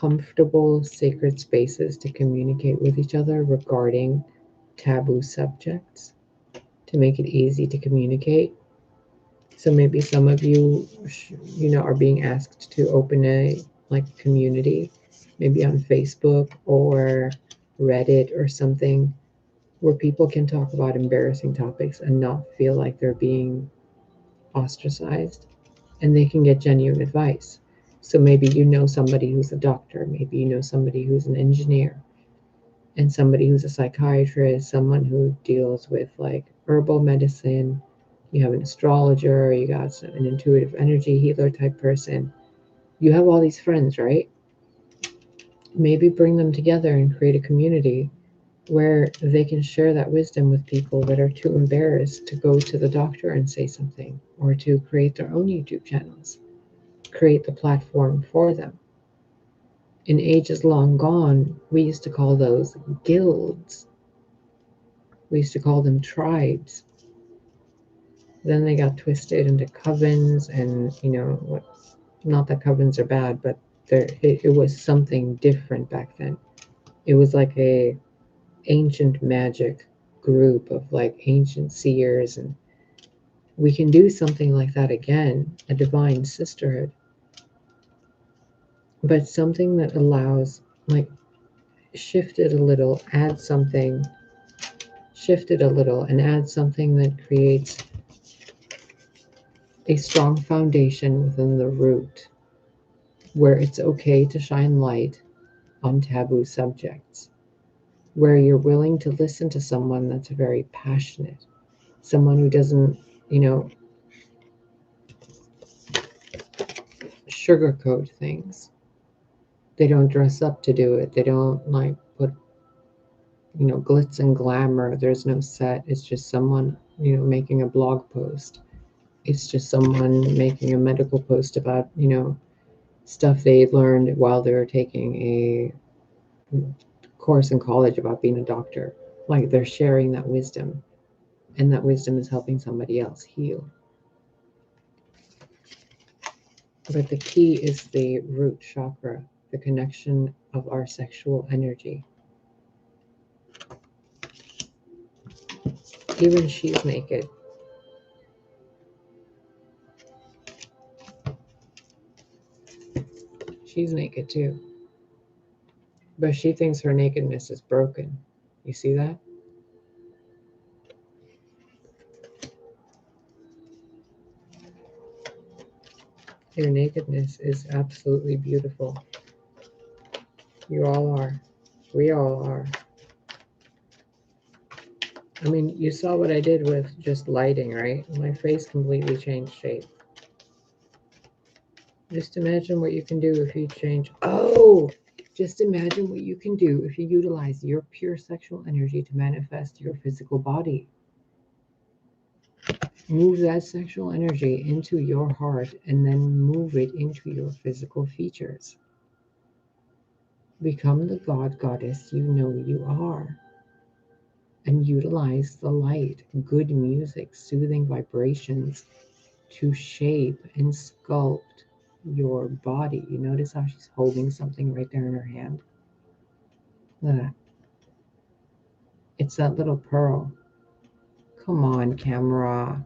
comfortable, sacred spaces to communicate with each other regarding taboo subjects to make it easy to communicate. So maybe some of you, are being asked to open a community, maybe on Facebook or Reddit or something, where people can talk about embarrassing topics and not feel like they're being ostracized, and they can get genuine advice. So maybe you know somebody who's a doctor, maybe you know somebody who's an engineer, and somebody who's a psychiatrist, someone who deals with like herbal medicine. You have an astrologer, you got an intuitive energy healer type person. You have all these friends, right? Maybe bring them together and create a community where they can share that wisdom with people that are too embarrassed to go to the doctor and say something, or to create their own YouTube channels. Create the platform for them. In ages long gone, we used to call those guilds. We used to call them tribes. Then they got twisted into covens, and what? Not that covens are bad, but it was something different back then. It was like a ancient magic group of like ancient seers, and we can do something like that again, a divine sisterhood, but something that allows, like, shift it a little, add something, shift it a little, and add something that creates a strong foundation within the root, where it's okay to shine light on taboo subjects, where you're willing to listen to someone that's very passionate, someone who doesn't, sugarcoat things. They don't dress up to do it. They don't like put, glitz and glamour. There's no set. It's just someone, making a blog post. It's just someone making a medical post about, stuff they learned while they were taking a course in college about being a doctor. Like, they're sharing that wisdom, and that wisdom is helping somebody else heal. But the key is the root chakra, the connection of our sexual energy. Even she's naked. She's naked too. But she thinks her nakedness is broken. You see that? Your nakedness is absolutely beautiful. You all are. We all are. I mean, you saw what I did with just lighting, right? My face completely changed shape. Just imagine what you can do if you change. Oh! Just imagine what you can do if you utilize your pure sexual energy to manifest your physical body. Move that sexual energy into your heart and then move it into your physical features. Become the god, goddess you know you are. And utilize the light, good music, soothing vibrations to shape and sculpt your body. You notice how she's holding something right there in her hand? Look at that. It's that little pearl. Come on, camera.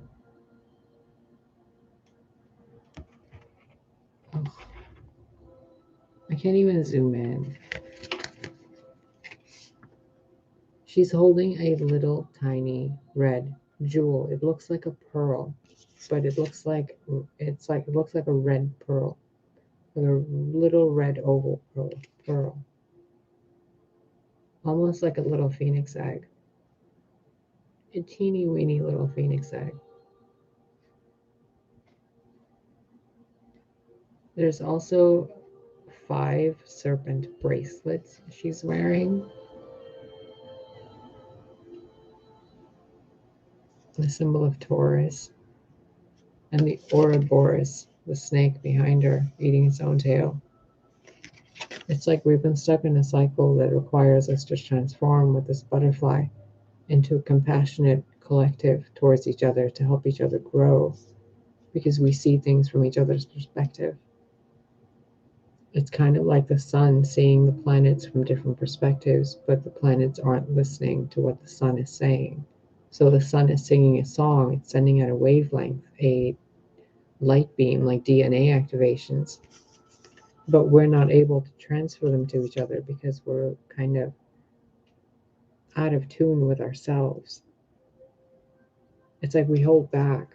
Oh, I can't even zoom in. She's holding a little tiny red jewel. It looks like a pearl, but it looks like it looks like a red pearl, with a little red oval pearl, almost like a little phoenix egg, a teeny weeny little phoenix egg. There's also 5 serpent bracelets she's wearing, the symbol of Taurus, and the Ouroboros, the snake behind her, eating its own tail. It's like we've been stuck in a cycle that requires us to transform with this butterfly into a compassionate collective towards each other to help each other grow, because we see things from each other's perspective. It's kind of like the sun seeing the planets from different perspectives, but the planets aren't listening to what the sun is saying. So the sun is singing a song, it's sending out a wavelength, a light beam, like DNA activations, but we're not able to transfer them to each other because we're kind of out of tune with ourselves. It's like we hold back.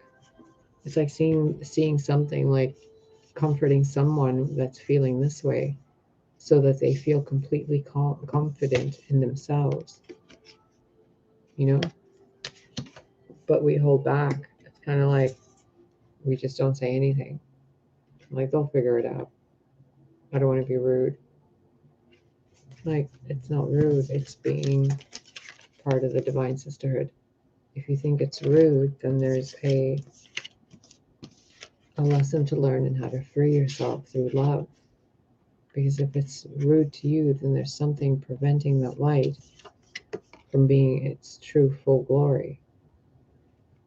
It's like seeing something, like comforting someone that's feeling this way so that they feel completely confident in themselves, you know? But we hold back. It's kind of like we just don't say anything. Like, they'll figure it out. I don't want to be rude. Like, it's not rude, it's being part of the divine sisterhood. If you think it's rude, then there's a lesson to learn in how to free yourself through love. Because if it's rude to you, then there's something preventing that light from being its true full glory.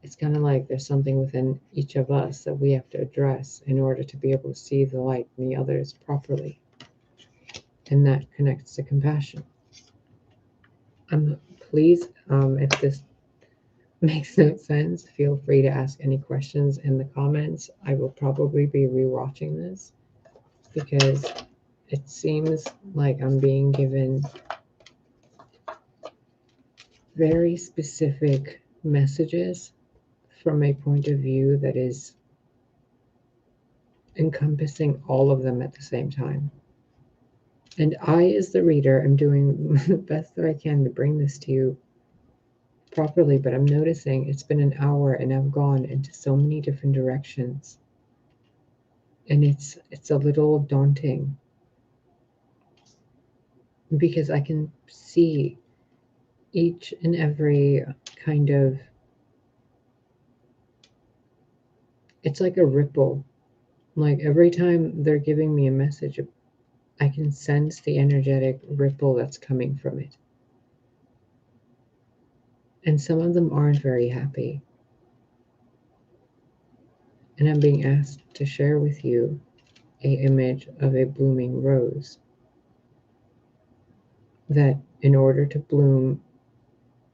It's kind of like there's something within each of us that we have to address in order to be able to see the light in the others properly. And that connects to compassion. Please, if this makes no sense, feel free to ask any questions in the comments. I will probably be rewatching this because it seems like I'm being given very specific messages from a point of view that is encompassing all of them at the same time. And I, as the reader, am doing the best that I can to bring this to you properly, but I'm noticing it's been an hour and I've gone into so many different directions. And it's a little daunting because I can see each and every kind of, it's like a ripple. Like every time they're giving me a message, I can sense the energetic ripple that's coming from it. And some of them aren't very happy. And I'm being asked to share with you an image of a blooming rose. That in order to bloom,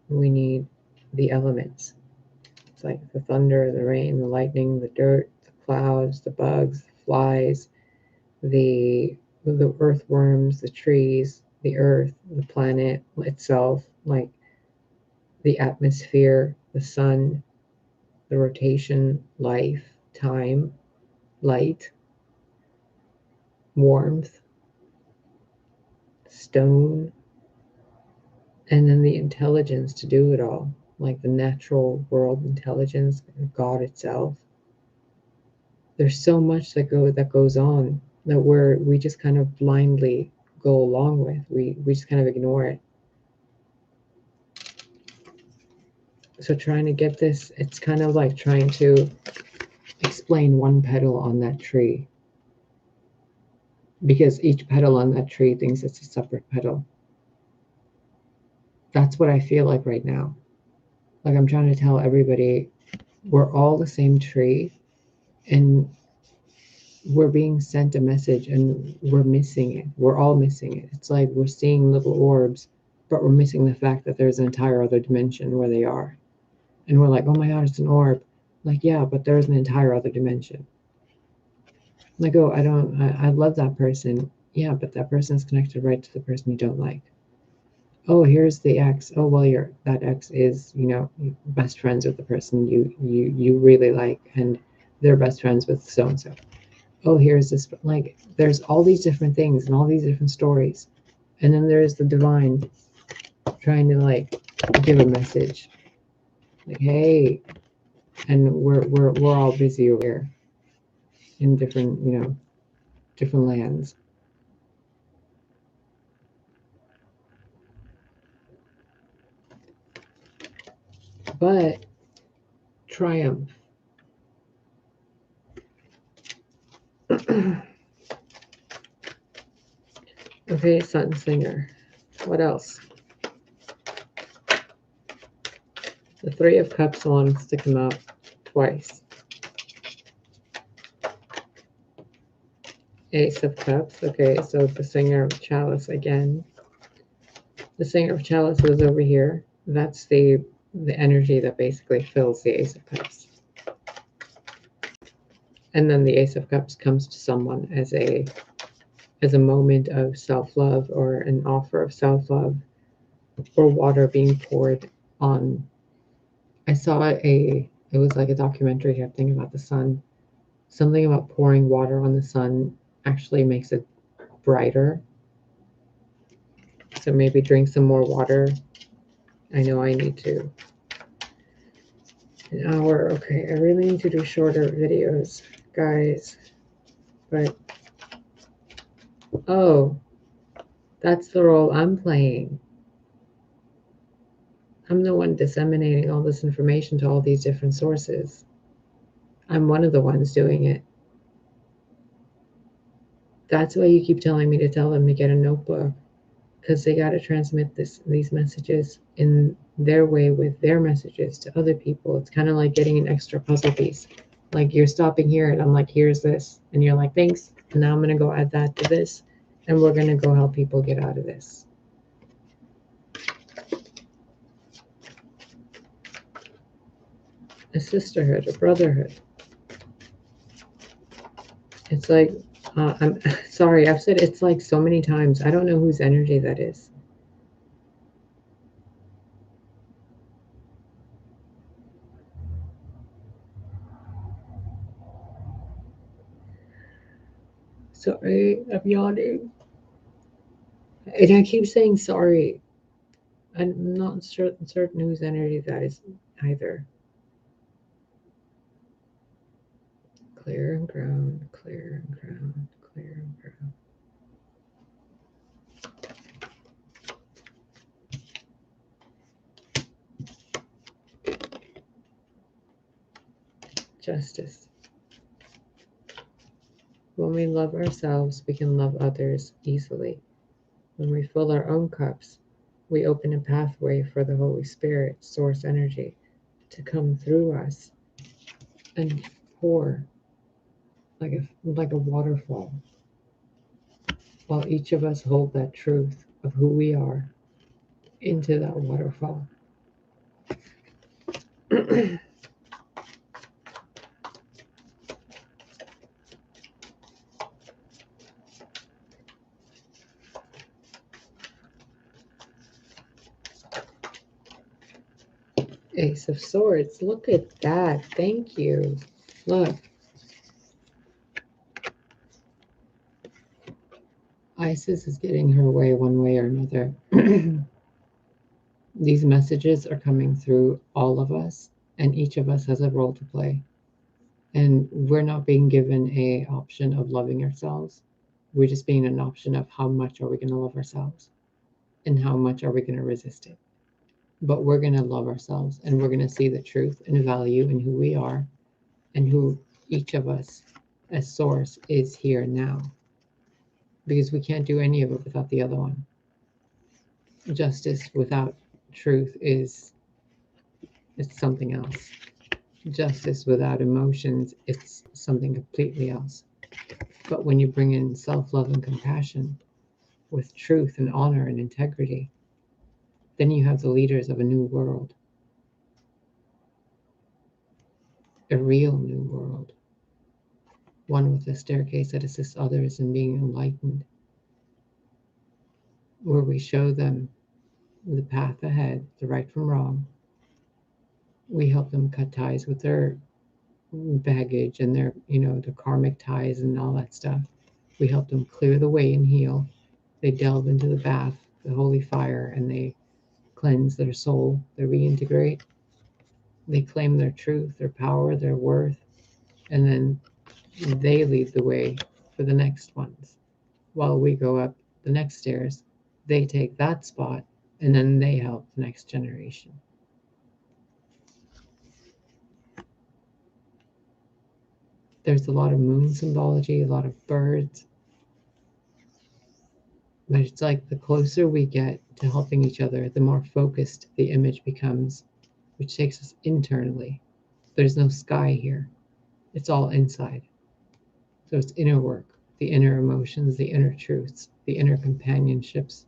we need the elements. It's like the thunder, the rain, the lightning, the dirt, the clouds, the bugs, the flies, the earthworms, the trees, the earth, the planet itself, like the atmosphere, the sun, the rotation, life, time, light, warmth, stone, and then the intelligence to do it all, like the natural world intelligence, God itself. There's so much that goes on that we just kind of blindly go along with. We just kind of ignore it. So trying to get this, it's kind of like trying to explain one petal on that tree, because each petal on that tree thinks it's a separate petal. That's what I feel like right now. Like I'm trying to tell everybody we're all the same tree, and we're being sent a message and we're missing it. We're all missing it. It's like we're seeing little orbs, but we're missing the fact that there's an entire other dimension where they are. And we're like, oh my God, it's an orb. Like, yeah, but there's an entire other dimension. Like, oh, I love that person. Yeah, but that person is connected right to the person you don't like. Oh, here's the ex. Oh, well, that ex is, best friends with the person you really like, and they're best friends with so and so. Oh, here's this. Like, there's all these different things and all these different stories, and then there's the divine trying to like give a message, like, hey, and we're all busy over here in different different lands. But triumph. Okay, Sun Singer. What else? The Three of Cups wants to come out twice. Ace of Cups. Okay, so the Singer of Chalice again. The Singer of Chalice was over here. That's the energy that basically fills the Ace of Cups. And then the Ace of Cups comes to someone as a moment of self-love or an offer of self-love or water being poured on. I saw it was like a documentary type thing about the sun. Something about pouring water on the sun actually makes it brighter. So maybe drink some more water. I know I need to. An hour. Okay, I really need to do shorter videos, guys. But oh, that's the role I'm playing. I'm the one disseminating all this information to all these different sources. I'm one of the ones doing it. That's why you keep telling me to tell them to get a notebook, because they got to transmit these messages in their way with their messages to other people. It's kind of like getting an extra puzzle piece. Like you're stopping here, and I'm like, here's this, and you're like, thanks. And now I'm gonna go add that to this, and we're gonna go help people get out of this. A sisterhood, a brotherhood. It's like, I'm sorry, I've said it's like so many times. I don't know whose energy that is. Sorry, I'm yawning. And I keep saying sorry. I'm not certain whose energy that is either. Clear and ground, clear and ground, clear and ground. Justice. When we love ourselves, we can love others easily. When we fill our own cups, we open a pathway for the Holy Spirit, source energy, to come through us and pour like a waterfall, while each of us hold that truth of who we are into that waterfall. Ace of Swords. Look at that. Thank you. Look. Isis is getting her way one way or another. These messages are coming through all of us, and each of us has a role to play. And we're not being given a option of loving ourselves. We're just being an option of how much are we going to love ourselves and how much are we going to resist it. But we're going to love ourselves, and we're going to see the truth and value in who we are and who each of us as source is here now, because we can't do any of it without the other one. Justice without truth is it's something else. Justice without emotions, it's something completely else. But when you bring in self-love and compassion with truth and honor and integrity, then you have the leaders of a new world, a real new world, one with a staircase that assists others in being enlightened, where we show them the path ahead, the right from wrong. We help them cut ties with their baggage and their, the karmic ties and all that stuff. We help them clear the way and heal. They delve into the bath, the holy fire, and they cleanse their soul. They reintegrate. They claim their truth, their power, their worth, and then they lead the way for the next ones. While we go up the next stairs, they take that spot, and then they help the next generation. There's a lot of moon symbology, a lot of birds. But it's like the closer we get to helping each other, the more focused the image becomes, which takes us internally. There's no sky here. It's all inside. So it's inner work. the inner emotions, the inner truths, the inner companionships,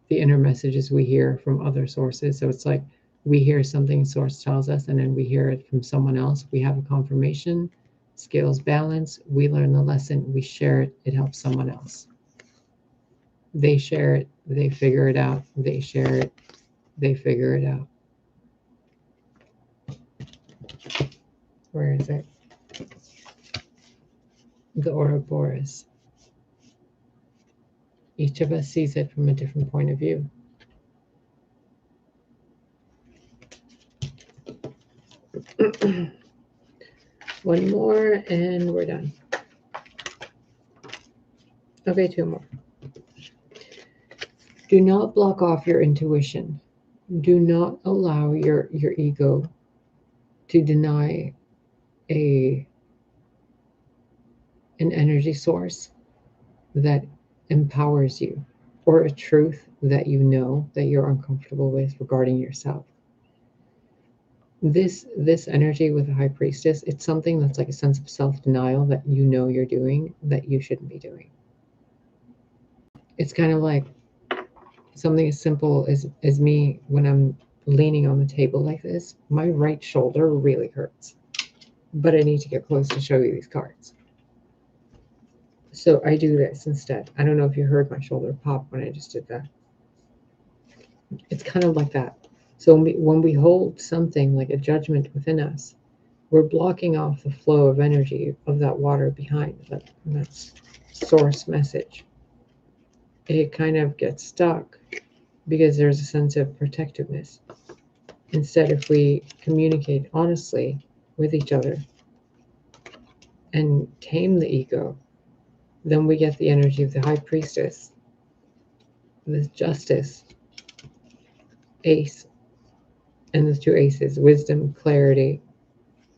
the inner messages we hear from other sources. So it's like we hear something source tells us, and then we hear it from someone else. We have a confirmation, scales balance, we learn the lesson, we share it, it helps someone else. They share it, they figure it out, they share it, they figure it out. Where is it? The Ouroboros. Each of us sees it from a different point of view. One more and we're done. Okay, two more. Do not block off your intuition. Do not allow your ego to deny an energy source that empowers you, or a truth that you know that you're uncomfortable with regarding yourself. This energy with the high priestess, it's something that's like a sense of self-denial that you know you're doing that you shouldn't be doing. It's kind of like something as simple as me when I'm leaning on the table like this, my right shoulder really hurts. But I need to get close to show you these cards. So I do this instead. I don't know if you heard my shoulder pop when I just did that. It's kind of like that. So when we hold something like a judgment within us, we're blocking off the flow of energy of that water behind that source message. It kind of gets stuck because there's a sense of protectiveness. Instead, if we communicate honestly with each other and tame the ego, then we get the energy of the high priestess, this justice, ace, and the two aces, wisdom, clarity,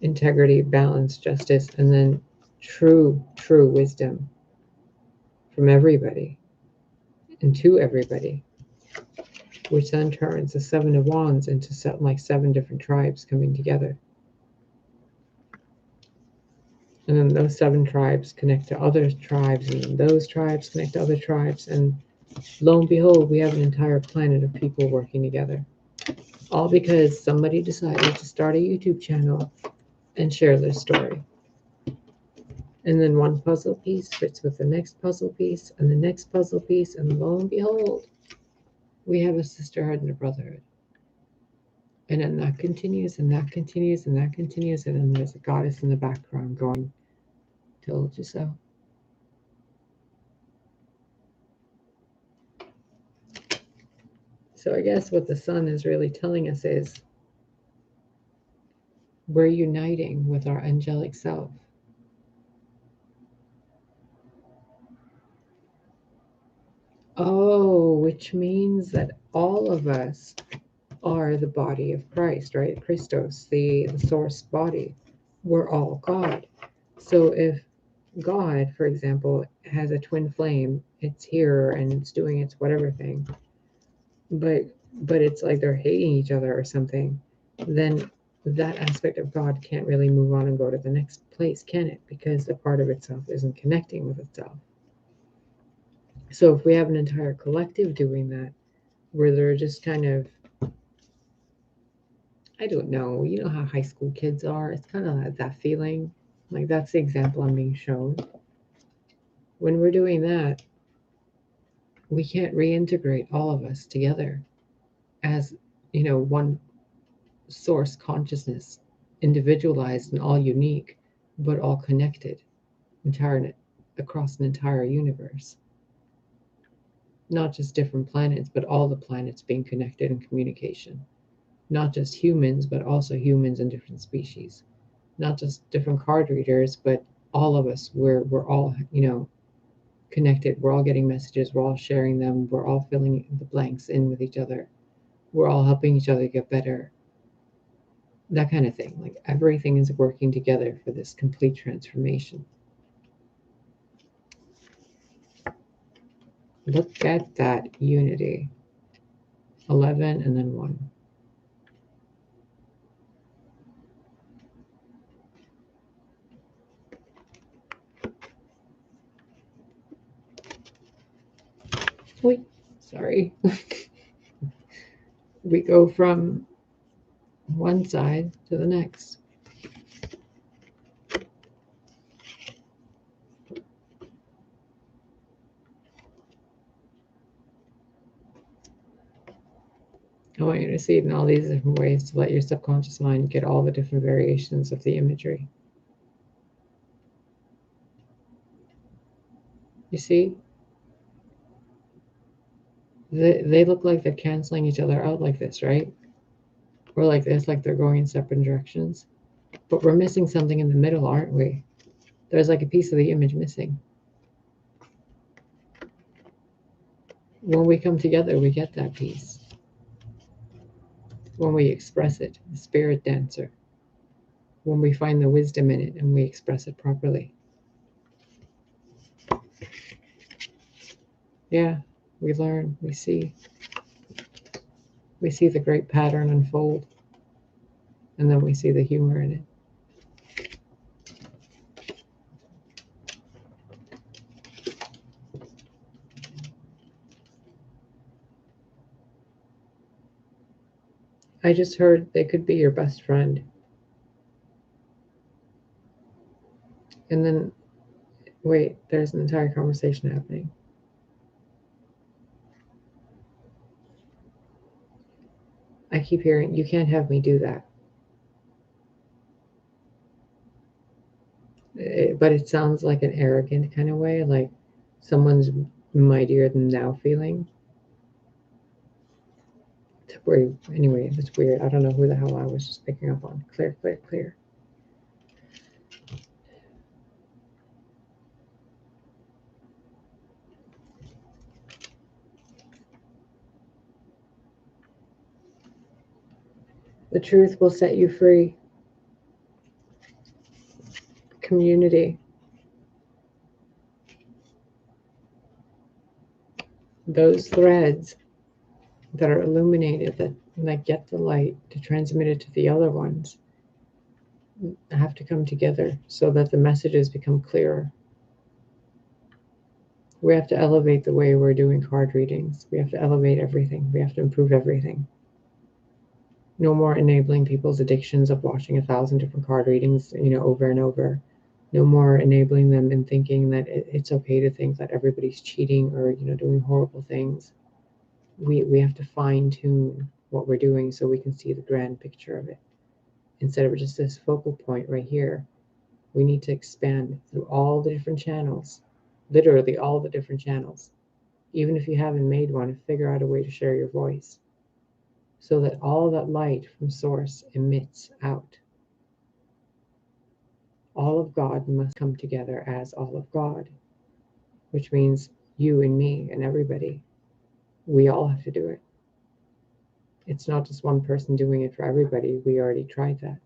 integrity, balance, justice, and then true wisdom from everybody and to everybody, which then turns the Seven of Wands into like 7 different tribes coming together. And then those 7 tribes connect to other tribes, and then those tribes connect to other tribes, and lo and behold, we have an entire planet of people working together. All because somebody decided to start a YouTube channel and share their story. And then one puzzle piece fits with the next puzzle piece and the next puzzle piece, and lo and behold, we have a sisterhood and a brotherhood. And then that continues, and that continues, and that continues, and then there's a goddess in the background going, told you so. So I guess what the sun is really telling us is we're uniting with our angelic self. Oh, which means that all of us are the body of Christ, right? Christos, the source body. We're all God. So if God, for example, has a twin flame, it's here and it's doing its whatever thing, but it's like they're hating each other or something, then that aspect of God can't really move on and go to the next place, can it? Because a part of itself isn't connecting with itself. So if we have an entire collective doing that, where they're just kind of, I don't know, you know how high school kids are? It's kind of like that feeling. Like that's the example I'm being shown. When we're doing that, we can't reintegrate all of us together as, one source consciousness, individualized and all unique, but all connected, entire across an entire universe. Not just different planets, but all the planets being connected in communication. Not just humans, but also humans and different species. Not just different card readers, but all of us. We're all, connected. We're all getting messages. We're all sharing them. We're all filling the blanks in with each other. We're all helping each other get better. That kind of thing. Like everything is working together for this complete transformation. Look at that unity. 11 and then 1. Wait, sorry. We go from one side to the next. I want you to see it in all these different ways to let your subconscious mind get all the different variations of the imagery. You see? They look like they're canceling each other out like this, right? Or like this, like they're going in separate directions. But we're missing something in the middle, aren't we? There's like a piece of the image missing. When we come together, we get that piece. When we express it, the spirit dancer. When we find the wisdom in it and we express it properly. Yeah, we learn, we see. We see the great pattern unfold, and then we see the humor in it. I just heard they could be your best friend. And then, wait, there's an entire conversation happening. I keep hearing, you can't have me do that. But it sounds like an arrogant kind of way, like someone's mightier than thou feeling. Anyway, it's weird. I don't know who the hell I was just picking up on. Clear, clear, clear. The truth will set you free. Community. Those threads that are illuminated, that get the light to transmit it to the other ones, have to come together so that the messages become clearer. We have to elevate the way we're doing card readings. We have to elevate everything. We have to improve everything. No more enabling people's addictions of watching 1,000 different card readings, over and over. No more enabling them in thinking that it's okay to think that everybody's cheating or, doing horrible things. We have to fine tune what we're doing so we can see the grand picture of it. Instead of just this focal point right here, we need to expand through all the different channels, literally all the different channels. Even if you haven't made one, figure out a way to share your voice so that all that light from source emits out. All of God must come together as all of God, which means you and me and everybody. We all have to do it. It's not just one person doing it for everybody. We already tried that.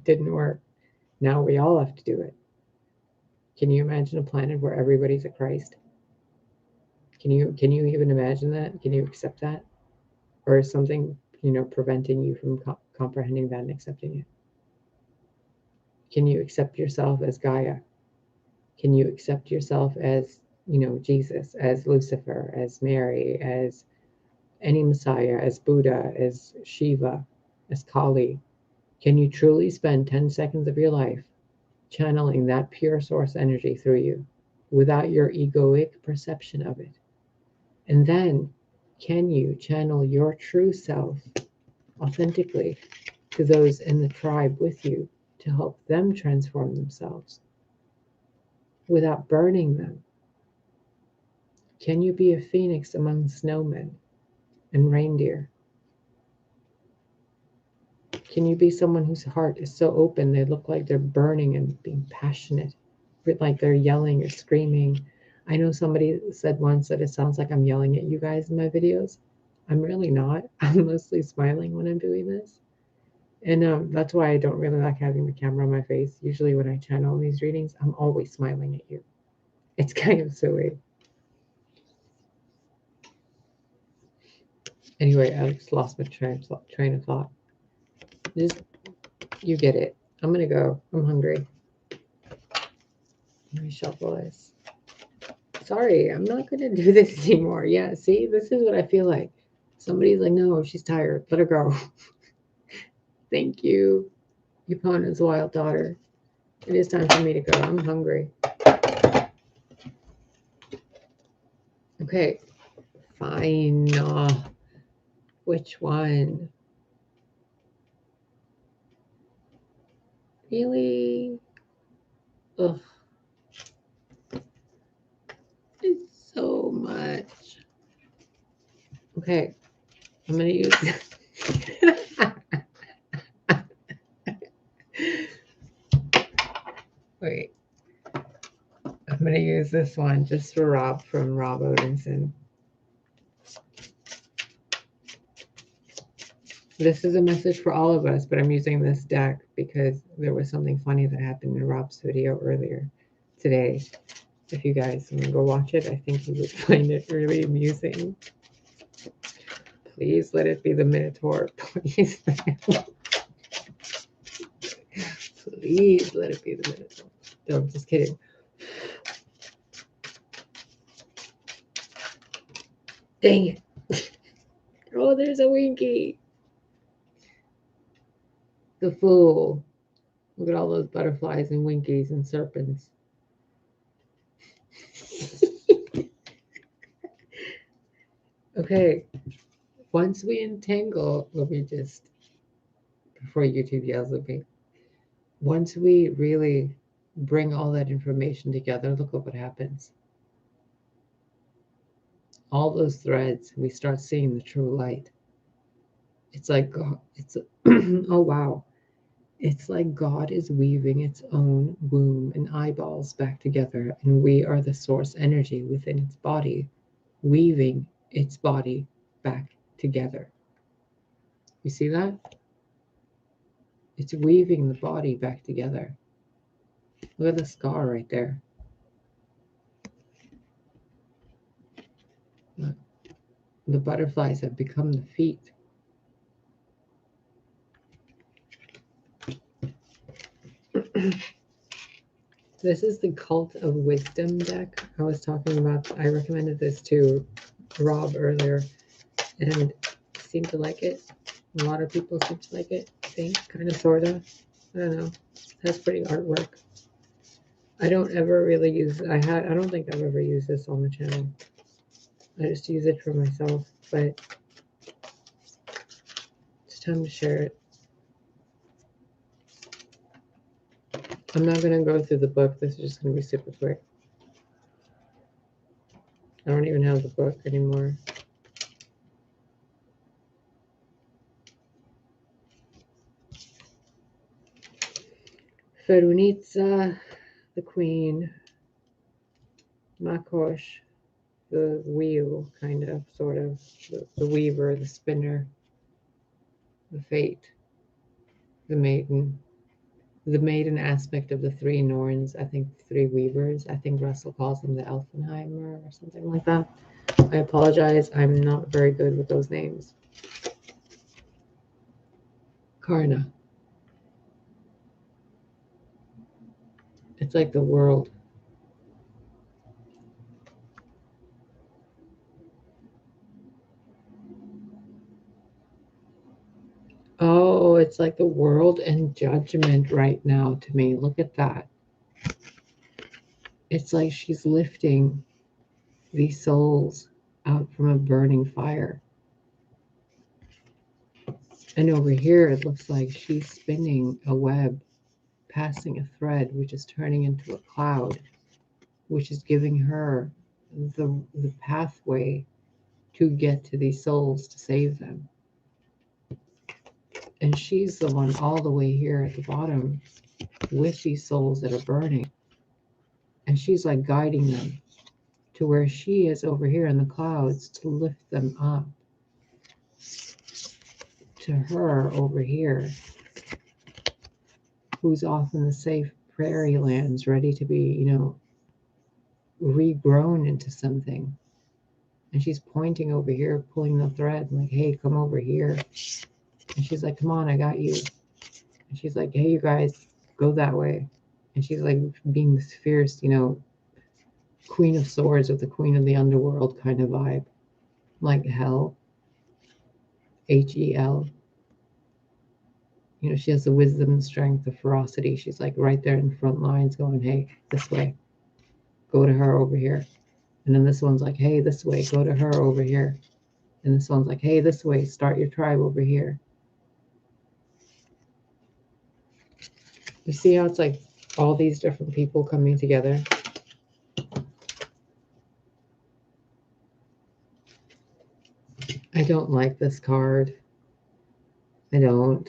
Didn't work. Now we all have to do it. Can you imagine a planet where everybody's a Christ? Can you even imagine that? Can you accept that? Or is something, preventing you from comprehending that and accepting it? Can you accept yourself as Gaia? Can you accept yourself as, Jesus, as Lucifer, as Mary, as any Messiah, as Buddha, as Shiva, as Kali? Can you truly spend 10 seconds of your life channeling that pure source energy through you without your egoic perception of it? And then, can you channel your true self authentically to those in the tribe with you to help them transform themselves without burning them? Can you be a phoenix among snowmen and reindeer? Can you be someone whose heart is so open they look like they're burning and being passionate, like they're yelling or screaming? I know somebody said once that it sounds like I'm yelling at you guys in my videos. I'm really not. I'm mostly smiling when I'm doing this. And that's why I don't really like having the camera on my face. Usually when I channel these readings, I'm always smiling at you. It's kind of silly. Anyway, I just lost my train of thought. Just, you get it. I'm gonna go. I'm hungry. Let me shuffle this. sorry, I'm not going to do this anymore. Yeah, see, this is what I feel like. Somebody's like, no, she's tired. Let her go. Thank you, Yupona's wild daughter. It is time for me to go. I'm hungry. Okay, fine. Which one? Really? Ugh, it's so much. Okay, I'm gonna use. Wait, I'm gonna use this one just for Rob from Rob Odinson. This is a message for all of us, but I'm using this deck because there was something funny that happened in Rob's video earlier today. If you guys want to go watch it, I think you would find it really amusing. Please let it be the Minotaur. Please. Please let it be the Minotaur. No, I'm just kidding. Dang it. Oh, there's a Winky. The Fool. Look at all those butterflies and Winkies and serpents. Okay. Once we entangle, let me just, before YouTube yells at me, once we really bring all that information together, look at what happens. All those threads, we start seeing the true light. It's like God, oh wow. It's like God is weaving its own womb and eyeballs back together, and we are the source energy within its body, weaving its body back together. You see that? It's weaving the body back together. Look at the scar right there. Look. The butterflies have become the feet. This is the Cult of Wisdom deck I was talking about. I recommended this to Rob earlier and seemed to like it. A lot of people seem to like it, I think, kind of, sort of. I don't know. It has pretty artwork. I don't ever really use, I don't think I've ever used this on the channel. I just use it for myself, but it's time to share it. I'm not going to go through the book. This is just going to be super quick. I don't even have the book anymore. Ferunitsa, the queen. Makosh, the wheel, kind of, sort of. The weaver, the spinner. The fate. The maiden. The maiden aspect of the three Norns, I think three weavers. I think Russell calls them the Elfenheimer or something like that. I apologize. I'm not very good with those names. Karna. It's like the world. Oh, it's like the world and judgment right now to me. Look at that. It's like she's lifting these souls out from a burning fire. And over here, it looks like she's spinning a web, passing a thread, which is turning into a cloud, which is giving her the pathway to get to these souls to save them. And she's the one all the way here at the bottom with these souls that are burning. And she's like guiding them to where she is over here in the clouds to lift them up to her over here, who's off in the safe prairie lands, ready to be, regrown into something. And she's pointing over here, pulling the thread, like, hey, come over here. And she's like, come on, I got you. And she's like, hey, you guys, go that way. And she's like being this fierce, Queen of Swords with the Queen of the Underworld kind of vibe. Like hell. Hel. You know, she has the wisdom and strength, the ferocity. She's like right there in the front lines going, hey, this way. Go to her over here. And then this one's like, hey, this way. Go to her over here. And this one's like, hey, this way. Start your tribe over here. You see how it's like all these different people coming together? I don't like this card. I don't.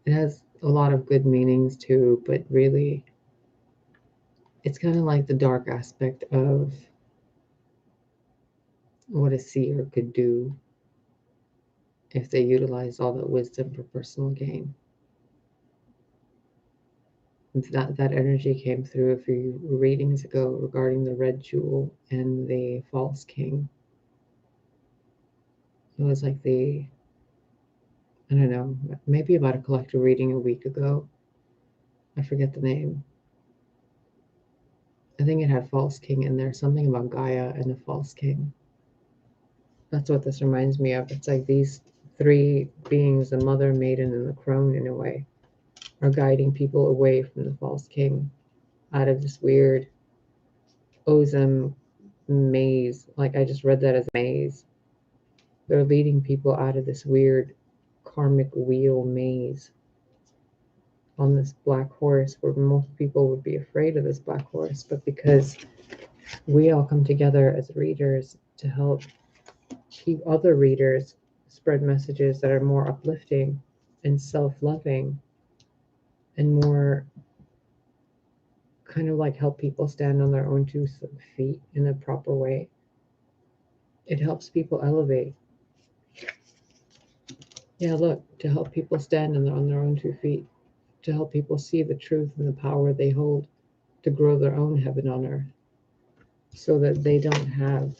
It has a lot of good meanings too, but really, it's kind of like the dark aspect of what a seer could do if they utilize all that wisdom for personal gain. That energy came through a few readings ago regarding the red jewel and the false king. It was like I don't know, maybe about a collective reading a week ago. I forget the name. I think it had false king in there, something about Gaia and the false king. That's what this reminds me of. It's like these three beings, the mother, maiden, and the crone, in a way, are guiding people away from the false king out of this weird Ozem maze. Like I just read that as maze. They're leading people out of this weird karmic wheel maze on this black horse, where most people would be afraid of this black horse, but because we all come together as readers to help keep other readers spread messages that are more uplifting and self-loving and more kind of like help people stand on their own two feet in a proper way. It helps people elevate. Yeah, look, to help people stand on their own 2 feet, to help people see the truth and the power they hold to grow their own heaven on earth so that they don't have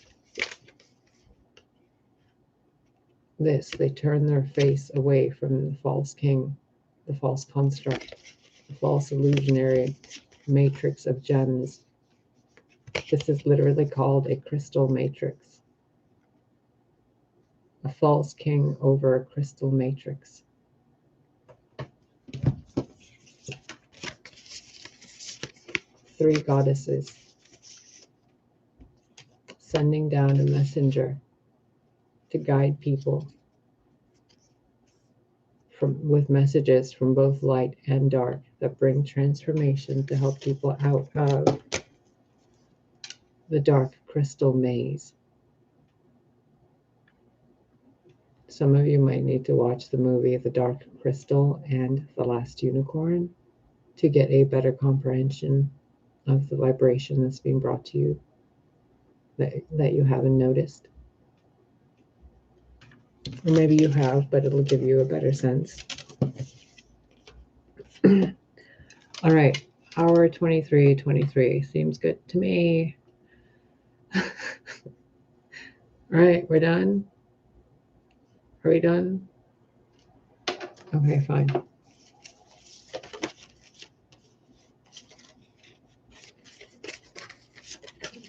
this. They turn their face away from the false king, the false construct, the false illusionary matrix of gems. This is literally called a crystal matrix. A false king over a crystal matrix. Three goddesses sending down a messenger to guide people with messages from both light and dark that bring transformation to help people out of the dark crystal maze. Some of you might need to watch the movie The Dark Crystal and The Last Unicorn to get a better comprehension of the vibration that's being brought to you that you haven't noticed. Or maybe you have, but it'll give you a better sense. All right, hour 23:23 seems good to me. All right, we're done. Are we done? Okay, fine.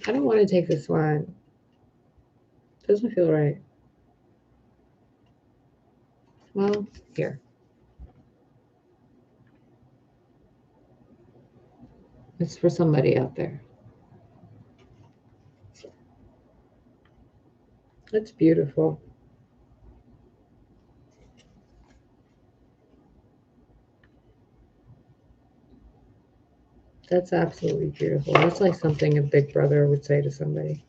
I don't want to take this one. Doesn't feel right. Well, here. It's for somebody out there. It's beautiful. That's absolutely beautiful. That's like something a big brother would say to somebody.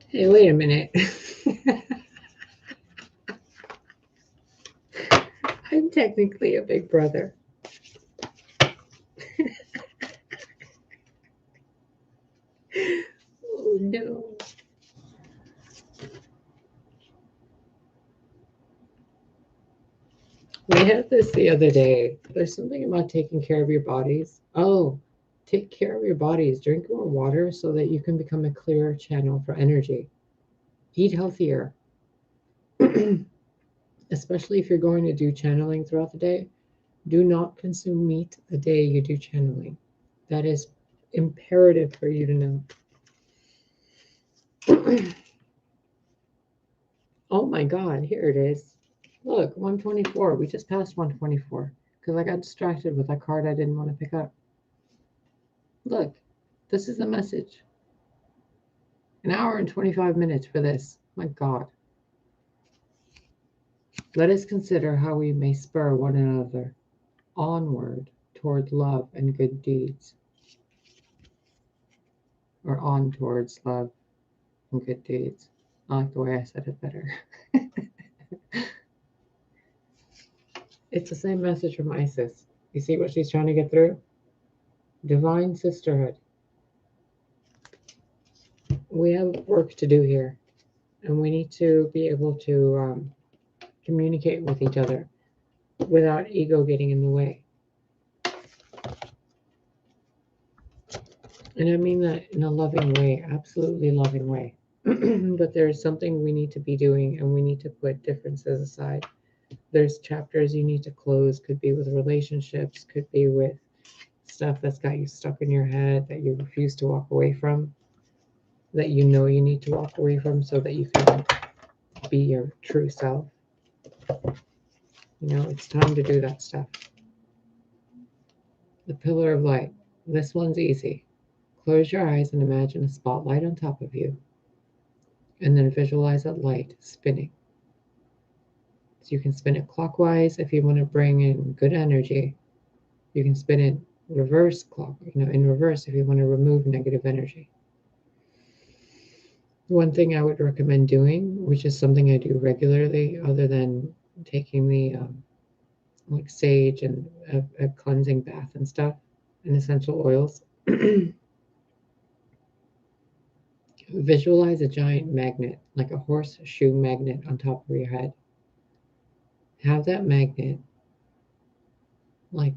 Hey, wait a minute. I'm technically a big brother. Oh no. We had this the other day. There's something about taking care of your bodies. Oh, take care of your bodies. Drink more water so that you can become a clearer channel for energy. Eat healthier. Especially if you're going to do channeling throughout the day, do not consume meat the day you do channeling. That is imperative for you to know. Oh my God, here it is. Look, 124. We just passed 124 because I got distracted with that card I didn't want to pick up. Look, this is the message. An hour and 25 minutes for this. My God. Let us consider how we may spur one another onward toward love and good deeds. Or on towards love and good deeds. I like the way I said it better. It's the same message from Isis. You see what she's trying to get through? Divine sisterhood. We have work to do here, and we need to be able to communicate with each other without ego getting in the way. And I mean that in a loving way, absolutely loving way. But there's something we need to be doing, and we need to put differences aside. There's chapters you need to close, could be with relationships, could be with stuff that's got you stuck in your head that you refuse to walk away from, that you know you need to walk away from so that you can be your true self. You know, it's time to do that stuff. The pillar of light. This one's easy. Close your eyes and imagine a spotlight on top of you, and then visualize that light spinning. So you can spin it clockwise if you want to bring in good energy. You can spin it reverse clock, in reverse if you want to remove negative energy. One thing I would recommend doing, which is something I do regularly, other than taking the like sage and a cleansing bath and stuff, and essential oils. Visualize a giant magnet, like a horseshoe magnet on top of your head. Have that magnet like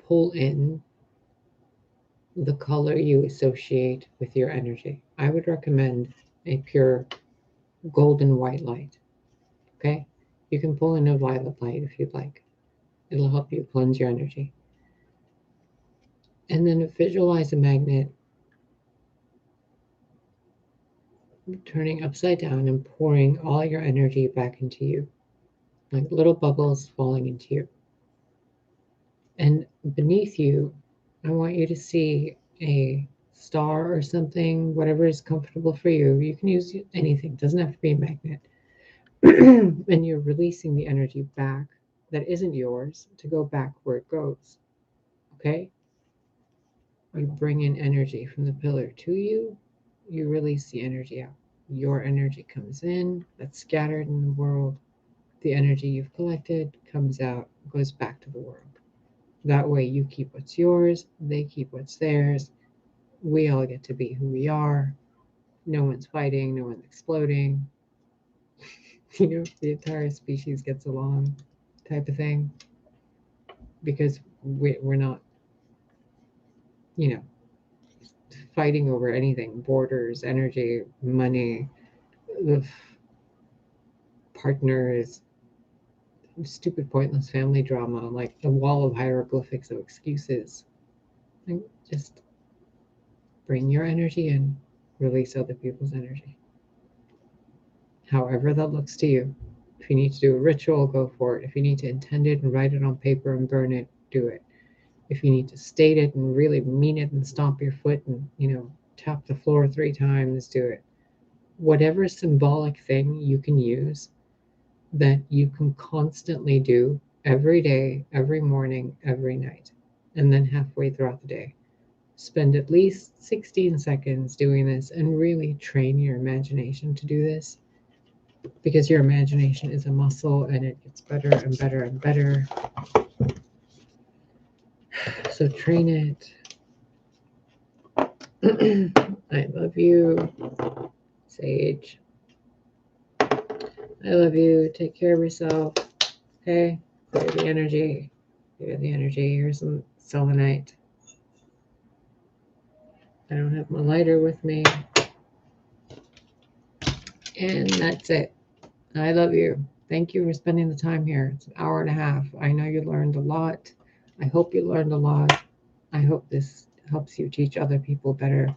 pull in the color you associate with your energy. I would recommend a pure golden white light. Okay? You can pull in a violet light if you'd like. It'll help you cleanse your energy. And then visualize a magnet turning upside down and pouring all your energy back into you, like little bubbles falling into you. And beneath you, I want you to see a star or something, whatever is comfortable for you. You can use anything, it doesn't have to be a magnet. And you're releasing the energy back that isn't yours to go back where it goes. Okay? You bring in energy from the pillar to you, you release the energy out. Your energy comes in, that's scattered in the world. The energy you've collected comes out, goes back to the world. That way, you keep what's yours, they keep what's theirs. We all get to be who we are. No one's fighting, no one's exploding. The entire species gets along, type of thing. Because we're not, you know, fighting over anything, borders, energy, money, partners, stupid, pointless family drama, like the wall of hieroglyphics of excuses. And just bring your energy in, release other people's energy. However that looks to you. If you need to do a ritual, go for it. If you need to intend it and write it on paper and burn it, do it. If you need to state it and really mean it and stomp your foot and, tap the floor 3 times, do it. Whatever symbolic thing you can use that you can constantly do every day, every morning, every night, and then halfway throughout the day. Spend at least 16 seconds doing this and really train your imagination to do this, because your imagination is a muscle and it gets better and better and better. So train it. I love you, Sage. I love you. Take care of yourself. Okay? Clear the energy. Clear the energy. Here's some selenite. I don't have my lighter with me. And that's it. I love you. Thank you for spending the time here. It's an hour and a half. I know you learned a lot. I hope you learned a lot. I hope this helps you teach other people better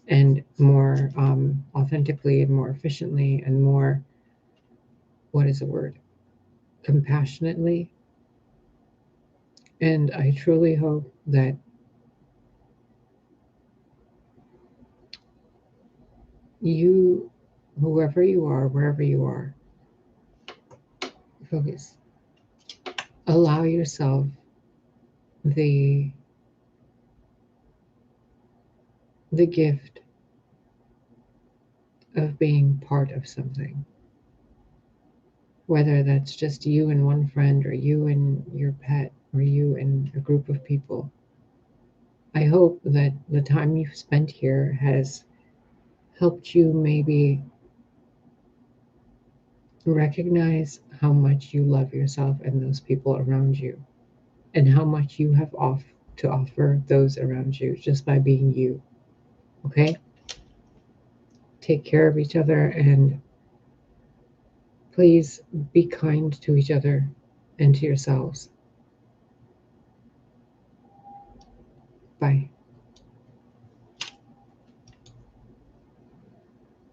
and more authentically and more efficiently and more, what is the word? Compassionately. And I truly hope that you, whoever you are, wherever you are, focus. Allow yourself the the gift of being part of something, whether that's just you and one friend or you and your pet or you and a group of people. I hope that the time you've spent here has helped you maybe recognize how much you love yourself and those people around you, and how much you have to offer those around you just by being you. Okay? Take care of each other, and please be kind to each other and to yourselves. Bye.